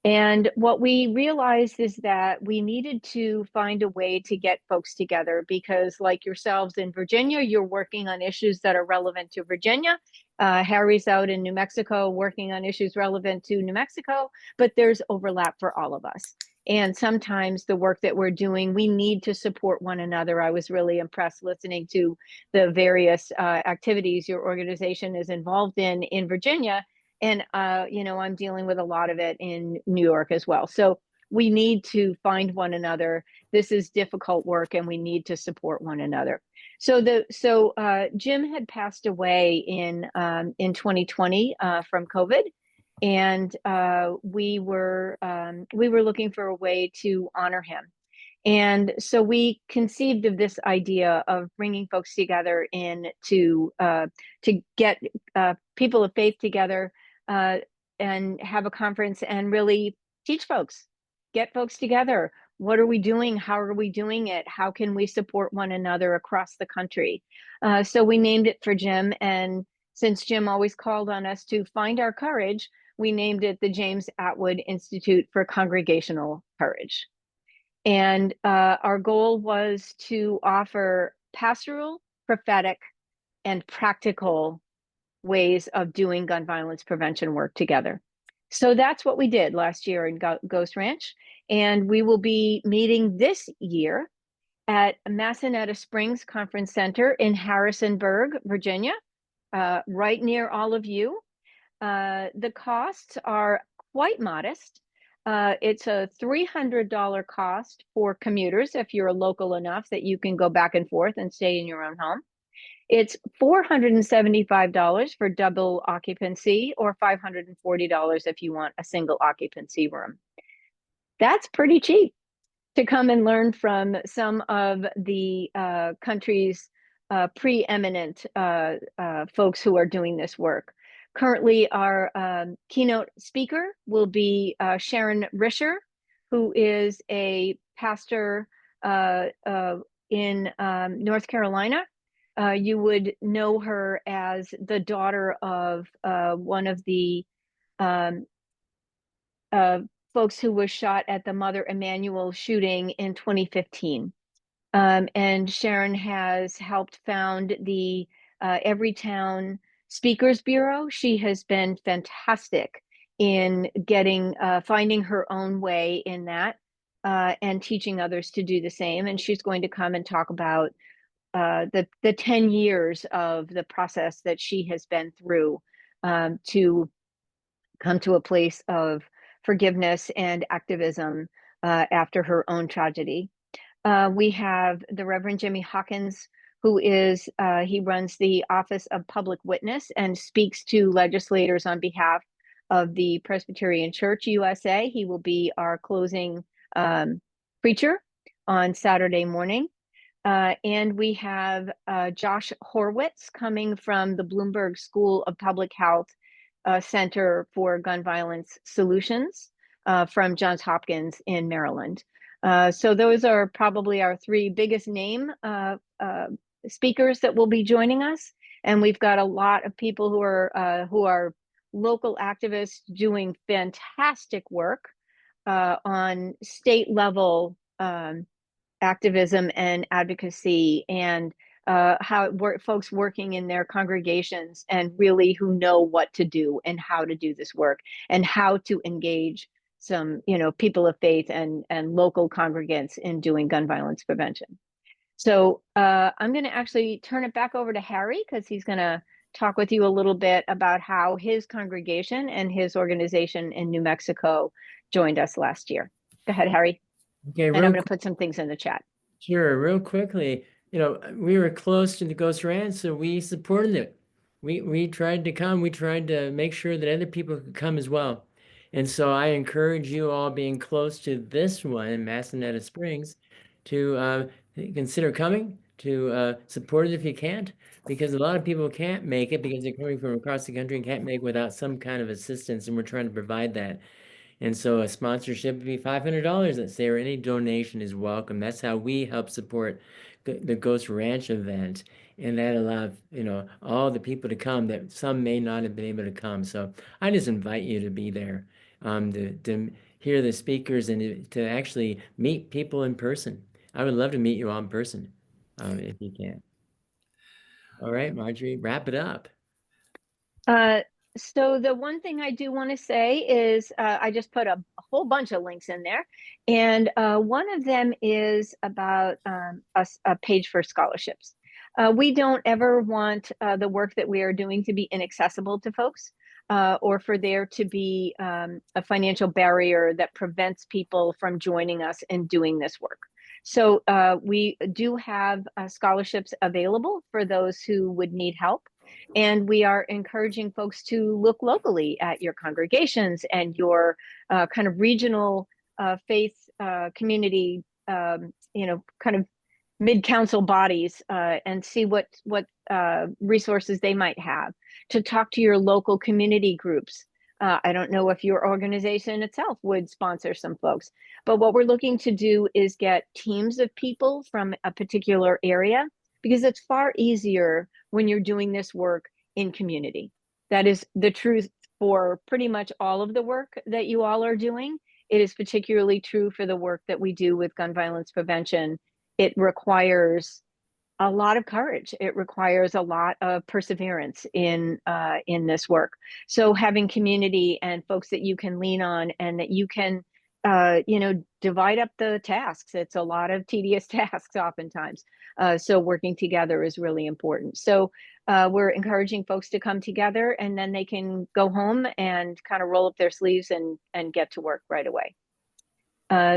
And what we realized is that we needed to find a way to get folks together, because like yourselves in Virginia, you're working on issues that are relevant to Virginia. Harry's out in New Mexico working on issues relevant to New Mexico, but there's overlap for all of us. And sometimes the work that we're doing, we need to support one another. I was really impressed listening to the various activities your organization is involved in Virginia. And, I'm dealing with a lot of it in New York as well. So we need to find one another. This is difficult work, and we need to support one another. So Jim had passed away in 2020 from COVID, and we were looking for a way to honor him. And so we conceived of this idea of bringing folks together to get people of faith together and have a conference and really teach folks, get folks together. What are we doing? How are we doing it? How can we support one another across the country? So we named it for Jim. And since Jim always called on us to find our courage, we named it the James Atwood Institute for Congregational Courage. And our goal was to offer pastoral, prophetic, and practical ways of doing gun violence prevention work together. So that's what we did last year in Ghost Ranch. And we will be meeting this year at Massanetta Springs Conference Center in Harrisonburg, Virginia, right near all of you. The costs are quite modest. It's a $300 cost for commuters if you're local enough that you can go back and forth and stay in your own home. It's $475 for double occupancy, or $540 if you want a single occupancy room. That's pretty cheap to come and learn from some of the country's preeminent folks who are doing this work. Currently, our keynote speaker will be Sharon Risher, who is a pastor in North Carolina. You would know her as the daughter of one of the folks who was shot at the Mother Emanuel shooting in 2015. And Sharon has helped found the Everytown Speakers Bureau. She has been fantastic in getting finding her own way in that and teaching others to do the same. And she's going to come and talk about the 10 years of the process that she has been through to come to a place of forgiveness and activism after her own tragedy. We have the Reverend Jimmy Hawkins, who is, he runs the Office of Public Witness and speaks to legislators on behalf of the Presbyterian Church USA. He will be our closing preacher on Saturday morning. And we have Josh Horwitz coming from the Bloomberg School of Public Health Center for Gun Violence Solutions from Johns Hopkins in Maryland. So those are probably our three biggest name speakers that will be joining us. And we've got a lot of people who are local activists doing fantastic work on state level activism and advocacy, and folks working in their congregations and really who know what to do and how to do this work and how to engage some, people of faith and local congregants in doing gun violence prevention. So I'm going to actually turn it back over to Harry, because he's going to talk with you a little bit about how his congregation and his organization in New Mexico joined us last year. Go ahead, Harry. Okay, And I'm going to put some things in the chat. Sure, real quickly, we were close to the Ghost Ranch, so we supported it. We tried to come. We tried to make sure that other people could come as well. And so I encourage you all being close to this one in Massanutten Springs to consider coming, to support it if you can't, because a lot of people can't make it because they're coming from across the country and can't make without some kind of assistance, and we're trying to provide that. And so a sponsorship would be $500, let's say, or any donation is welcome. That's how we help support the Ghost Ranch event. And that allowed, all the people to come that some may not have been able to come. So I just invite you to be there, to hear the speakers and to actually meet people in person. I would love to meet you all in person, if you can. All right, Marjorie, wrap it up. So the one thing I do want to say is I just put a whole bunch of links in there. And one of them is about a page for scholarships. We don't ever want the work that we are doing to be inaccessible to folks or for there to be a financial barrier that prevents people from joining us and doing this work. So we do have scholarships available for those who would need help. And we are encouraging folks to look locally at your congregations and your kind of regional faith community, kind of mid-council bodies and see what resources they might have, to talk to your local community groups. I don't know if your organization itself would sponsor some folks, but what we're looking to do is get teams of people from a particular area, because it's far easier when you're doing this work in community. That is the truth for pretty much all of the work that you all are doing. It is particularly true for the work that we do with gun violence prevention. It requires a lot of courage. It requires a lot of perseverance in this work. So having community and folks that you can lean on and that you can divide up the tasks. It's a lot of tedious tasks oftentimes. So working together is really important. So we're encouraging folks to come together, and then they can go home and kind of roll up their sleeves and get to work right away.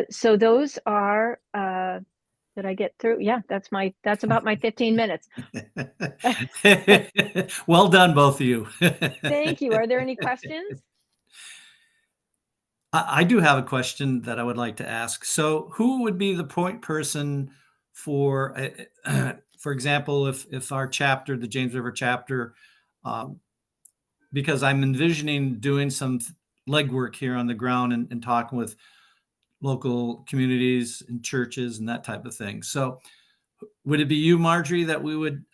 So those are, did I get through? Yeah, that's about my 15 minutes. Well done, both of you. Thank you. Are there any questions? I do have a question that I would like to ask. So who would be the point person for example, if our chapter, the James River chapter, because I'm envisioning doing some legwork here on the ground and talking with local communities and churches and that type of thing. So would it be you, Marjorie, that we would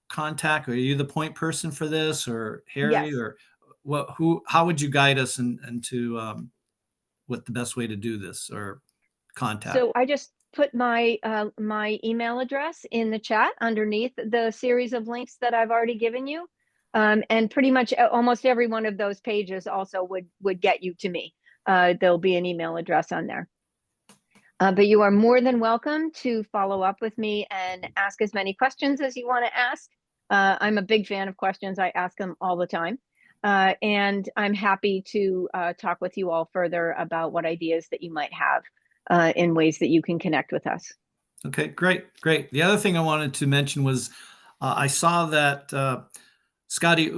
contact? Or are you the point person for this, or Harry? Yes. Or how would you guide us into what the best way to do this or contact? So I just put my my email address in the chat underneath the series of links that I've already given you. And pretty much almost every one of those pages also would get you to me. There'll be an email address on there. But you are more than welcome to follow up with me and ask as many questions as you want to ask. I'm a big fan of questions. I ask them all the time. And I'm happy to talk with you all further about what ideas that you might have in ways that you can connect with us. Okay, great. The other thing I wanted to mention was I saw that Scotty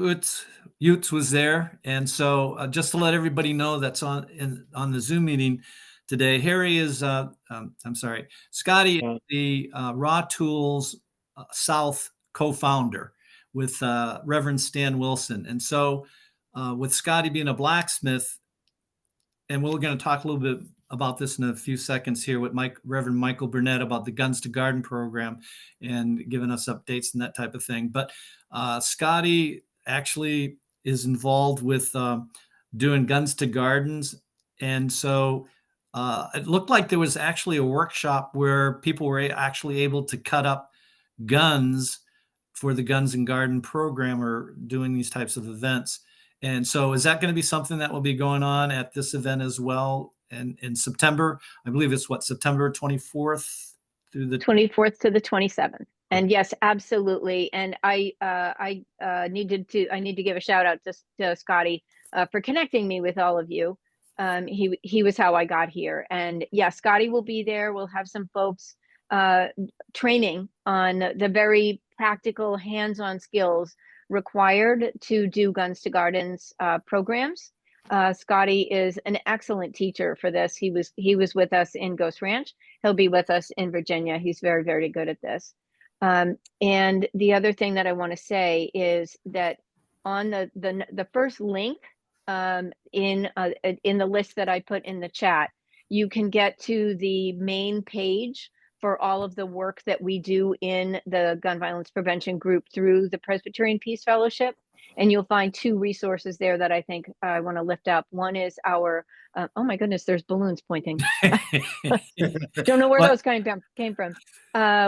Utes was there. And so just to let everybody know that's on the Zoom meeting today, Harry is, Scotty is the Raw Tools South co-founder with Reverend Stan Wilson. And so with Scotty being a blacksmith, and we're going to talk a little bit about this in a few seconds here with Reverend Michael Burnett about the Guns to Garden program and giving us updates and that type of thing. But Scotty actually is involved with doing Guns to Gardens. And so it looked like there was actually a workshop where people were actually able to cut up guns for the Guns and Garden program or doing these types of events. And so is that going to be something that will be going on at this event as well? And in September, I believe it's September 24th through the 24th to the 27th. And yes, absolutely. And I need to give a shout out to Scotty for connecting me with all of you. He was how I got here. And yeah, Scotty will be there. We'll have some folks training on the very practical hands-on skills required to do Guns to Gardens programs. Scotty is an excellent teacher for this. He was with us in Ghost Ranch. He'll be with us in Virginia. He's very, very good at this. And the other thing that I want to say is that on the first link in the list that I put in the chat, you can get to the main page for all of the work that we do in the gun violence prevention group through the Presbyterian Peace Fellowship. And you'll find two resources there that I think I want to lift up. One is our, oh my goodness, there's balloons pointing. Don't know where those came from.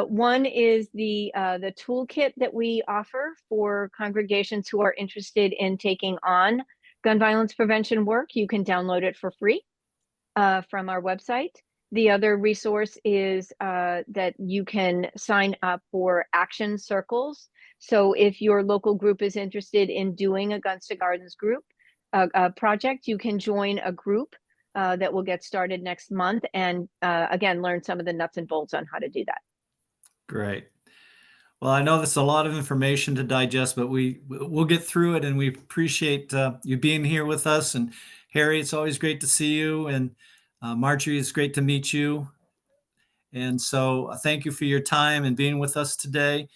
One is the toolkit that we offer for congregations who are interested in taking on gun violence prevention work. You can download it for free from our website. The other resource is that you can sign up for action circles. So if your local group is interested in doing a Guns to Gardens group project, you can join a group that will get started next month and again, learn some of the nuts and bolts on how to do that. Great. Well, I know that's a lot of information to digest, but we'll get through it, and we appreciate you being here with us. And Harry, it's always great to see you. And Marjorie, it's great to meet you. And so thank you for your time and being with us today.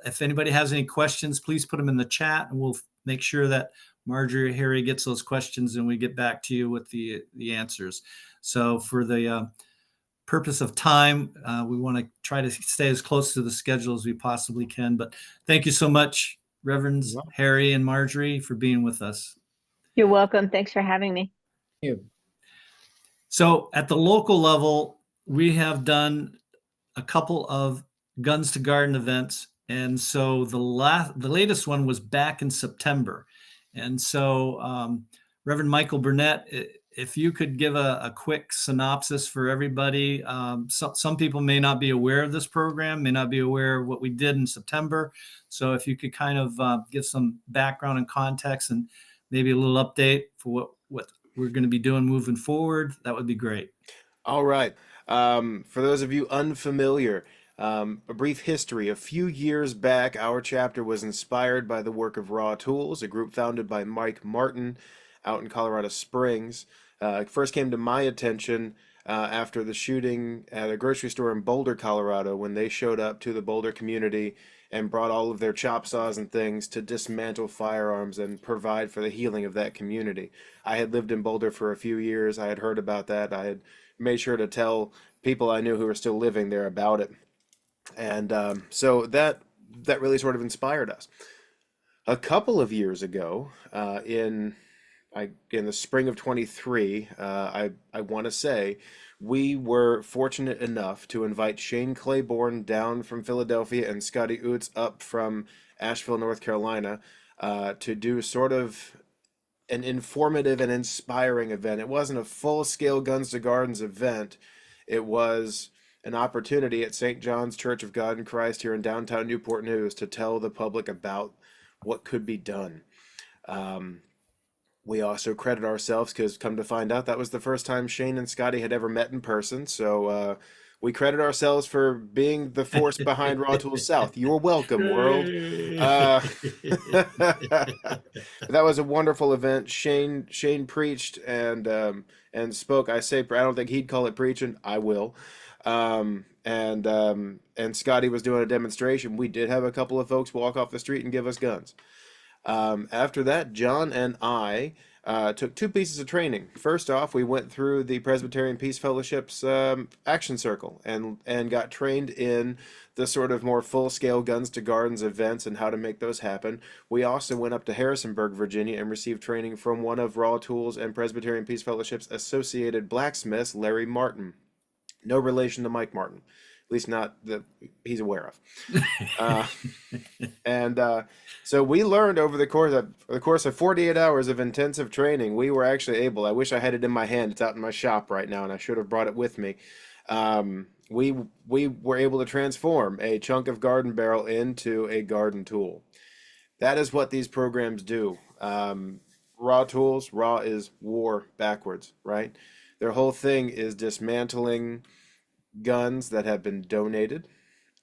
If anybody has any questions, please put them in the chat, and we'll make sure that Marjorie or Harry gets those questions and we get back to you with the answers. So for the purpose of time, we want to try to stay as close to the schedule as we possibly can. But thank you so much, Reverends Harry and Marjorie, for being with us. You're welcome. Thanks for having me. Thank you. So at the local level, we have done a couple of Guns to Garden events. And so the latest one was back in September. And so Reverend Michael Burnett, if you could give a quick synopsis for everybody. Some people may not be aware of this program, may not be aware of what we did in September. So if you could kind of give some background and context and maybe a little update for what we're going to be doing moving forward, that would be great. All right. For those of you unfamiliar, a brief history. A few years back, our chapter was inspired by the work of Raw Tools, a group founded by Mike Martin out in Colorado Springs. It first came to my attention after the shooting at a grocery store in Boulder, Colorado, when they showed up to the Boulder community and brought all of their chop saws and things to dismantle firearms and provide for the healing of that community. I had lived in Boulder for a few years. I had heard about that. I had made sure to tell people I knew who were still living there about it. And so that really sort of inspired us. A couple of years ago, in the spring of 23, I want to say, we were fortunate enough to invite Shane Claiborne down from Philadelphia and Scotty Utes up from Asheville, North Carolina. to do sort of an informative and inspiring event. It wasn't a full-scale Guns to Gardens event. It was an opportunity at St. John's Church of God in Christ here in downtown Newport News to tell the public about what could be done. We also credit ourselves because, come to find out, that was the first time Shane and Scotty had ever met in person. So we credit ourselves for being the force behind Raw Tools South. You're welcome, world. That was a wonderful event. Shane preached and spoke. I don't think he'd call it preaching. I will. And Scotty was doing a demonstration. We did have a couple of folks walk off the street and give us guns. After that, John and I took 2 pieces of training. First off, we went through the Presbyterian Peace Fellowship's action circle and got trained in the sort of more full-scale Guns to Gardens events and how to make those happen. We also went up to Harrisonburg, Virginia, and received training from one of Raw Tools and Presbyterian Peace Fellowship's associated blacksmiths, Larry Martin. No relation to Mike Martin, at least not that he's aware of. So we learned over the course of 48 hours of intensive training, we were actually able, I wish I had it in my hand, it's out in my shop right now, and I should have brought it with me. We were able to transform a chunk of garden barrel into a garden tool. That is what these programs do. Raw Tools, raw is war backwards, right? Their whole thing is dismantling guns that have been donated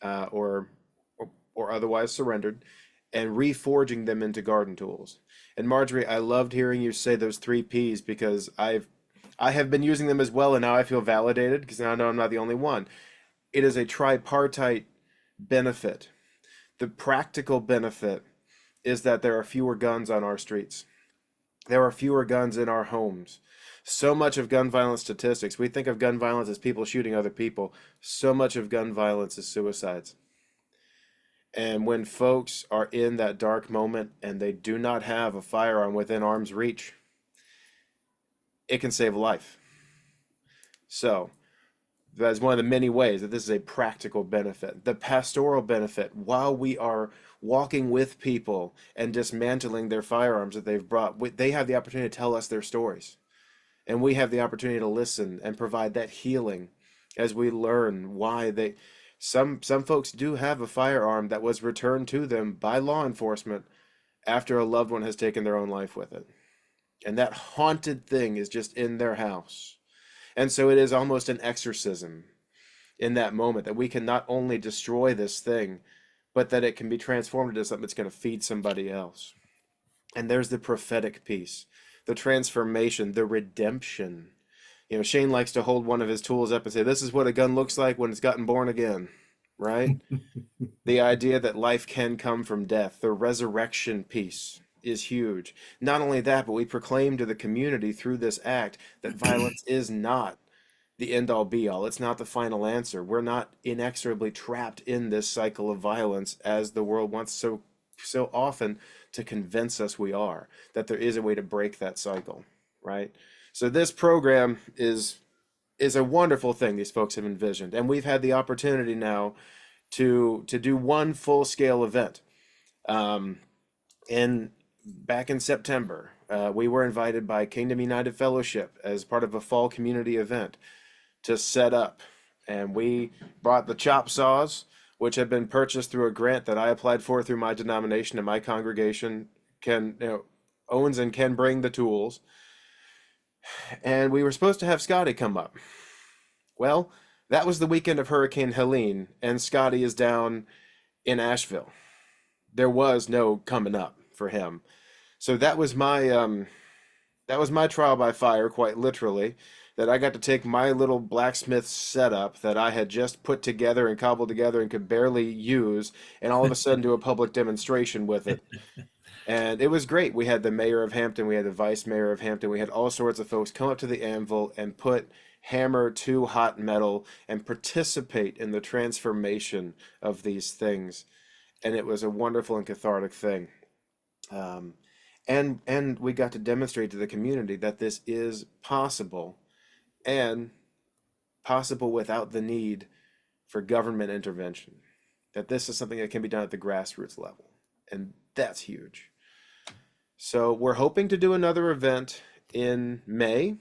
or otherwise surrendered and reforging them into garden tools. And Marjorie, I loved hearing you say those 3 Ps because I have been using them as well, and now I feel validated because now I know I'm not the only one. It is a tripartite benefit. The practical benefit is that there are fewer guns on our streets. There are fewer guns in our homes. So much of gun violence statistics, we think of gun violence as people shooting other people. So much of gun violence is suicides. And when folks are in that dark moment and they do not have a firearm within arm's reach, it can save a life. So that is one of the many ways that this is a practical benefit. The pastoral benefit, while we are walking with people and dismantling their firearms that they've brought, they have the opportunity to tell us their stories. And we have the opportunity to listen and provide that healing as we learn why some folks do have a firearm that was returned to them by law enforcement after a loved one has taken their own life with it. And that haunted thing is just in their house. And so it is almost an exorcism in that moment that we can not only destroy this thing, but that it can be transformed into something that's going to feed somebody else. And there's the prophetic piece, the transformation, the redemption. You know, Shane likes to hold one of his tools up and say, this is what a gun looks like when it's gotten born again, right? The idea that life can come from death, the resurrection piece is huge. Not only that, but we proclaim to the community through this act that violence is not the end-all be-all. It's not the final answer. We're not inexorably trapped in this cycle of violence as the world wants so often to convince us we are, that there is a way to break that cycle, right? So this program is a wonderful thing these folks have envisioned, and we've had the opportunity now to do one full-scale event. Back in September, we were invited by Kingdom United Fellowship as part of a fall community event to set up, and we brought the chop saws, which had been purchased through a grant that I applied for through my denomination, and my congregation owns and can bring the tools. And we were supposed to have Scotty come up. Well, that was the weekend of Hurricane Helene, and Scotty is down in Asheville. There was no coming up for him. So that was my trial by fire, quite literally, that I got to take my little blacksmith setup that I had just put together and cobbled together and could barely use, and all of a sudden do a public demonstration with it. And it was great. We had the mayor of Hampton, we had the vice mayor of Hampton, we had all sorts of folks come up to the anvil and hammer to hot metal and participate in the transformation of these things. And it was a wonderful and cathartic thing. And we got to demonstrate to the community that this is possible, and possible without the need for government intervention. That this is something that can be done at the grassroots level. And that's huge. So we're hoping to do another event in May.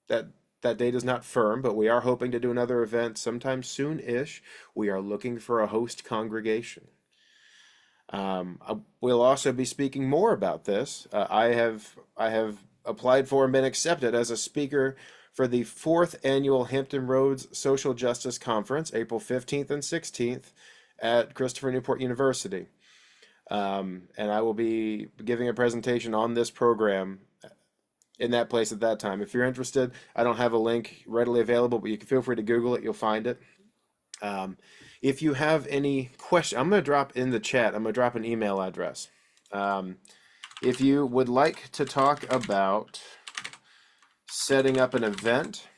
That date is not firm, but we are hoping to do another event sometime soon-ish. We are looking for a host congregation. We'll also be speaking more about this. I have applied for and been accepted as a speaker for the 4th annual Hampton Roads Social Justice Conference, April 15th and 16th at Christopher Newport University. And I will be giving a presentation on this program in that place at that time. If you're interested, I don't have a link readily available, but you can feel free to Google it. You'll find it. If you have any questions, I'm going to drop in the chat. I'm going to drop an email address. If you would like to talk about setting up an event,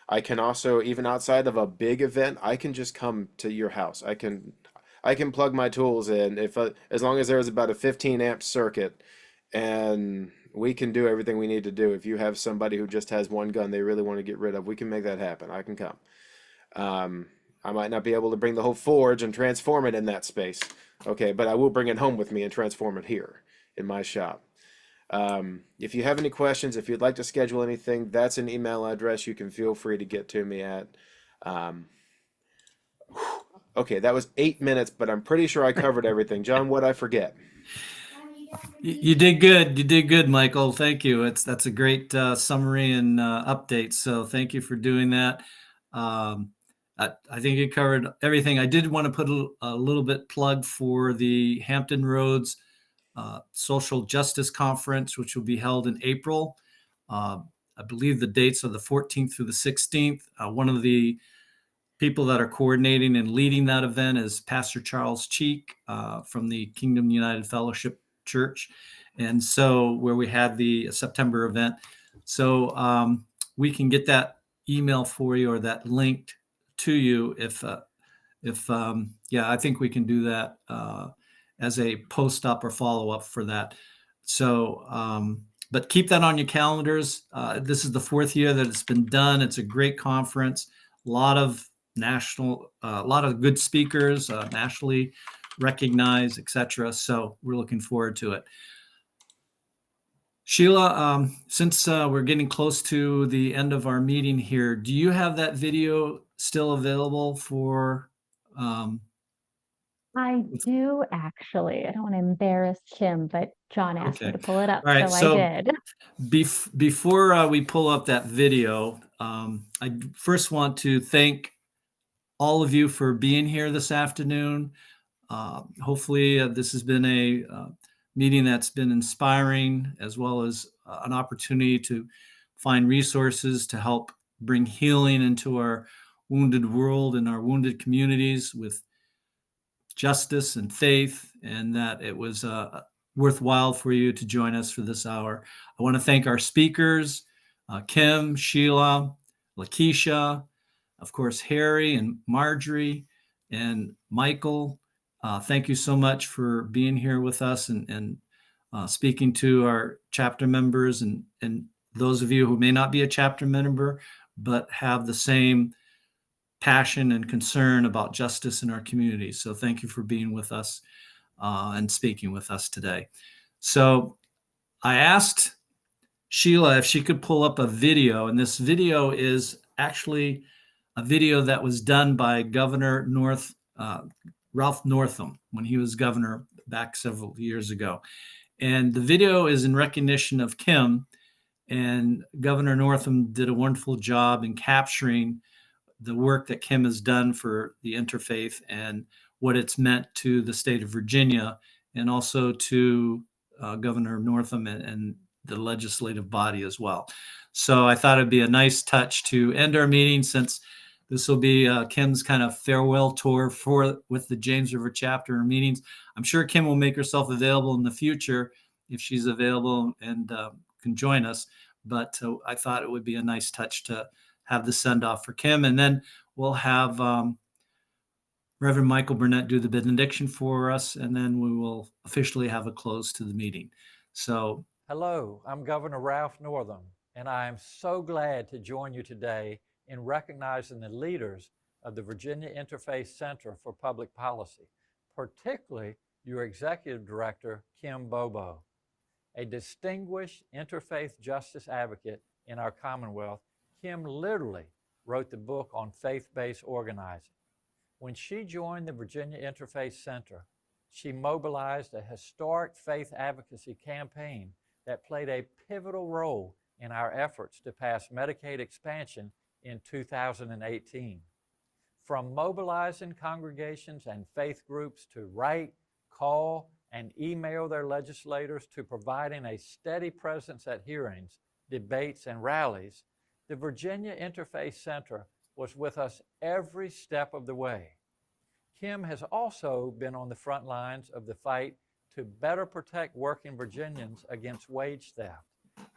I can also, even outside of a big event, I can just come to your house. I can plug my tools in as long as there's about a 15 amp circuit, and we can do everything we need to do. If you have somebody who just has one gun they really want to get rid of, we can make that happen. I can come. I might not be able to bring the whole forge and transform it in that space. Okay, but I will bring it home with me and transform it here in my shop. If you have any questions, if you'd like to schedule anything, that's an email address you can feel free to get to me at. Okay, that was 8 minutes, but I'm pretty sure I covered everything. John, what'd I forget? You did good. You did good, Michael. Thank you. That's a great summary and update. So thank you for doing that. I think you covered everything. I did want to put a little bit plug for the Hampton Roads Social Justice Conference, which will be held in April. I believe the dates are the 14th through the 16th. One of the people that are coordinating and leading that event is Pastor Charles Cheek from the Kingdom United Fellowship Church. And so where we had the September event. So we can get that email for you or that linked to you if I think we can do that as a post-up or follow-up for that. So, but keep that on your calendars. This is the 4th year that it's been done. It's a great conference. A lot of good speakers, nationally recognized, etc. So we're looking forward to it. Sheila, since we're getting close to the end of our meeting here, do you have that video still available for? I do actually. I don't want to embarrass Kim, but John asked me to pull it up, All right, so I did. Before we pull up that video, I first want to thank all of you for being here this afternoon. Hopefully, this has been a meeting that's been inspiring, as well as an opportunity to find resources to help bring healing into our wounded world and our wounded communities with justice and faith, and that it was worthwhile for you to join us for this hour. I want to thank our speakers, Kim, Sheila, LaKeisha, of course, Harry and Marjorie and Michael. Thank you so much for being here with us and speaking to our chapter members and those of you who may not be a chapter member, but have the same passion and concern about justice in our community. So thank you for being with us and speaking with us today. So I asked Sheila if she could pull up a video, and this video is actually a video that was done by Governor Ralph Northam when he was governor back several years ago. And the video is in recognition of Kim, and Governor Northam did a wonderful job in capturing the work that Kim has done for the interfaith and what it's meant to the state of Virginia, and also to Governor Northam and the legislative body as well. So I thought it'd be a nice touch to end our meeting, since this will be Kim's kind of farewell tour with the James River chapter meetings. I'm sure Kim will make herself available in the future if she's available and can join us. But I thought it would be a nice touch to have the send-off for Kim. And then we'll have Reverend Michael Burnett do the benediction for us, and then we will officially have a close to the meeting. So, hello, I'm Governor Ralph Northam, and I am so glad to join you today in recognizing the leaders of the Virginia Interfaith Center for Public Policy, particularly your Executive Director, Kim Bobo. A distinguished interfaith justice advocate in our Commonwealth, Kim literally wrote the book on faith-based organizing. When she joined the Virginia Interfaith Center, she mobilized a historic faith advocacy campaign that played a pivotal role in our efforts to pass Medicaid expansion in 2018. From mobilizing congregations and faith groups to write, call, and email their legislators to providing a steady presence at hearings, debates, and rallies, the Virginia Interfaith Center was with us every step of the way. Kim has also been on the front lines of the fight to better protect working Virginians against wage theft,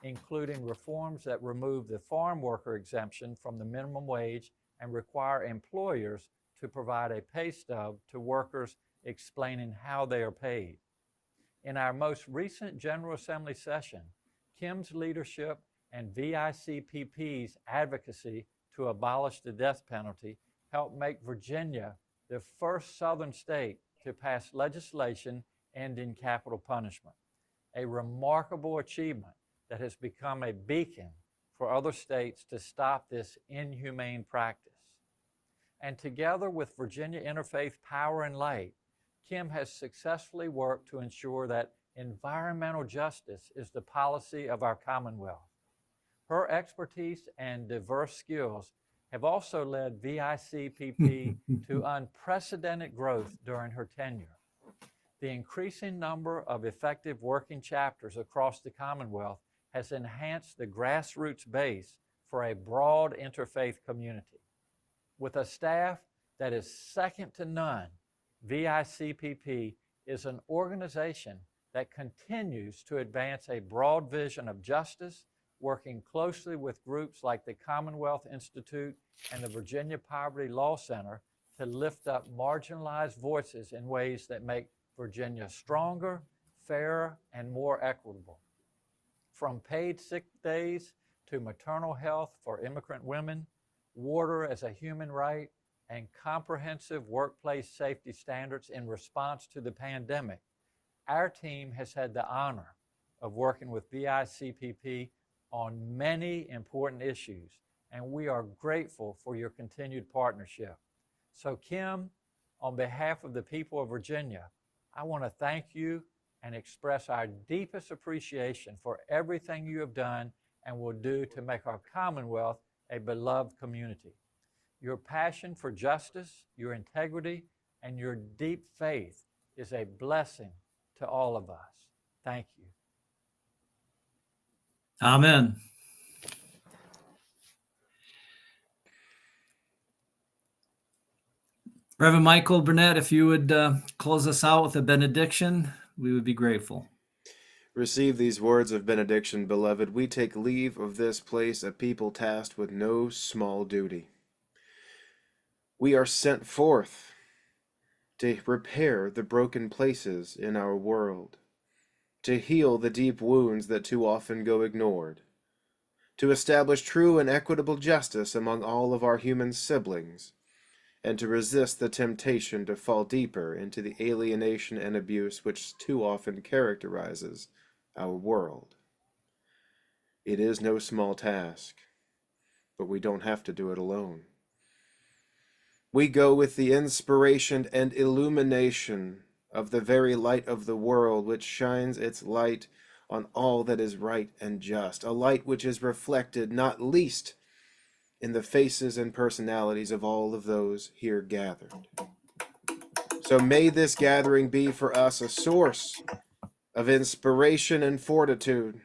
including reforms that remove the farm worker exemption from the minimum wage and require employers to provide a pay stub to workers explaining how they are paid. In our most recent General Assembly session, Kim's leadership and VICPP's advocacy to abolish the death penalty helped make Virginia the first Southern state to pass legislation ending capital punishment, a remarkable achievement that has become a beacon for other states to stop this inhumane practice. And together with Virginia Interfaith Power and Light, Kim has successfully worked to ensure that environmental justice is the policy of our Commonwealth. Her expertise and diverse skills have also led VICPP to unprecedented growth during her tenure. The increasing number of effective working chapters across the Commonwealth has enhanced the grassroots base for a broad interfaith community. With a staff that is second to none, VICPP is an organization that continues to advance a broad vision of justice, working closely with groups like the Commonwealth Institute and the Virginia Poverty Law Center to lift up marginalized voices in ways that make Virginia stronger, fairer, and more equitable. From paid sick days to maternal health for immigrant women, water as a human right, and comprehensive workplace safety standards in response to the pandemic, our team has had the honor of working with VICPP on many important issues, and we are grateful for your continued partnership. So Kim, on behalf of the people of Virginia, I want to thank you and express our deepest appreciation for everything you have done and will do to make our Commonwealth a beloved community. Your passion for justice, your integrity, and your deep faith is a blessing to all of us. Thank you. Amen. Reverend Michael Burnett, if you would close us out with a benediction, we would be grateful. Receive these words of benediction, beloved. We take leave of this place, a people tasked with no small duty. We are sent forth to repair the broken places in our world, to heal the deep wounds that too often go ignored, to establish true and equitable justice among all of our human siblings, and to resist the temptation to fall deeper into the alienation and abuse which too often characterizes our world. It is no small task, but we don't have to do it alone. We go with the inspiration and illumination of the very light of the world, which shines its light on all that is right and just, a light which is reflected not least in the faces and personalities of all of those here gathered. So may this gathering be for us a source of inspiration and fortitude,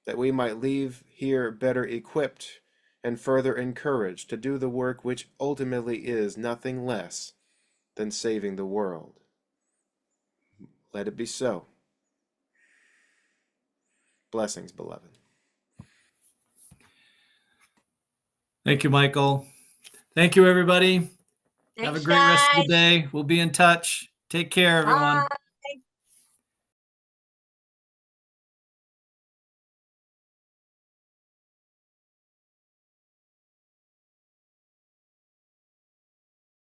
that we might leave here better equipped and further encouraged to do the work which ultimately is nothing less than saving the world. Let it be so. Blessings, beloved. Thank you, Michael. Thank you, everybody. Have a Thanks, great rest of the guys. day. We'll be in touch. Take care, everyone. Bye.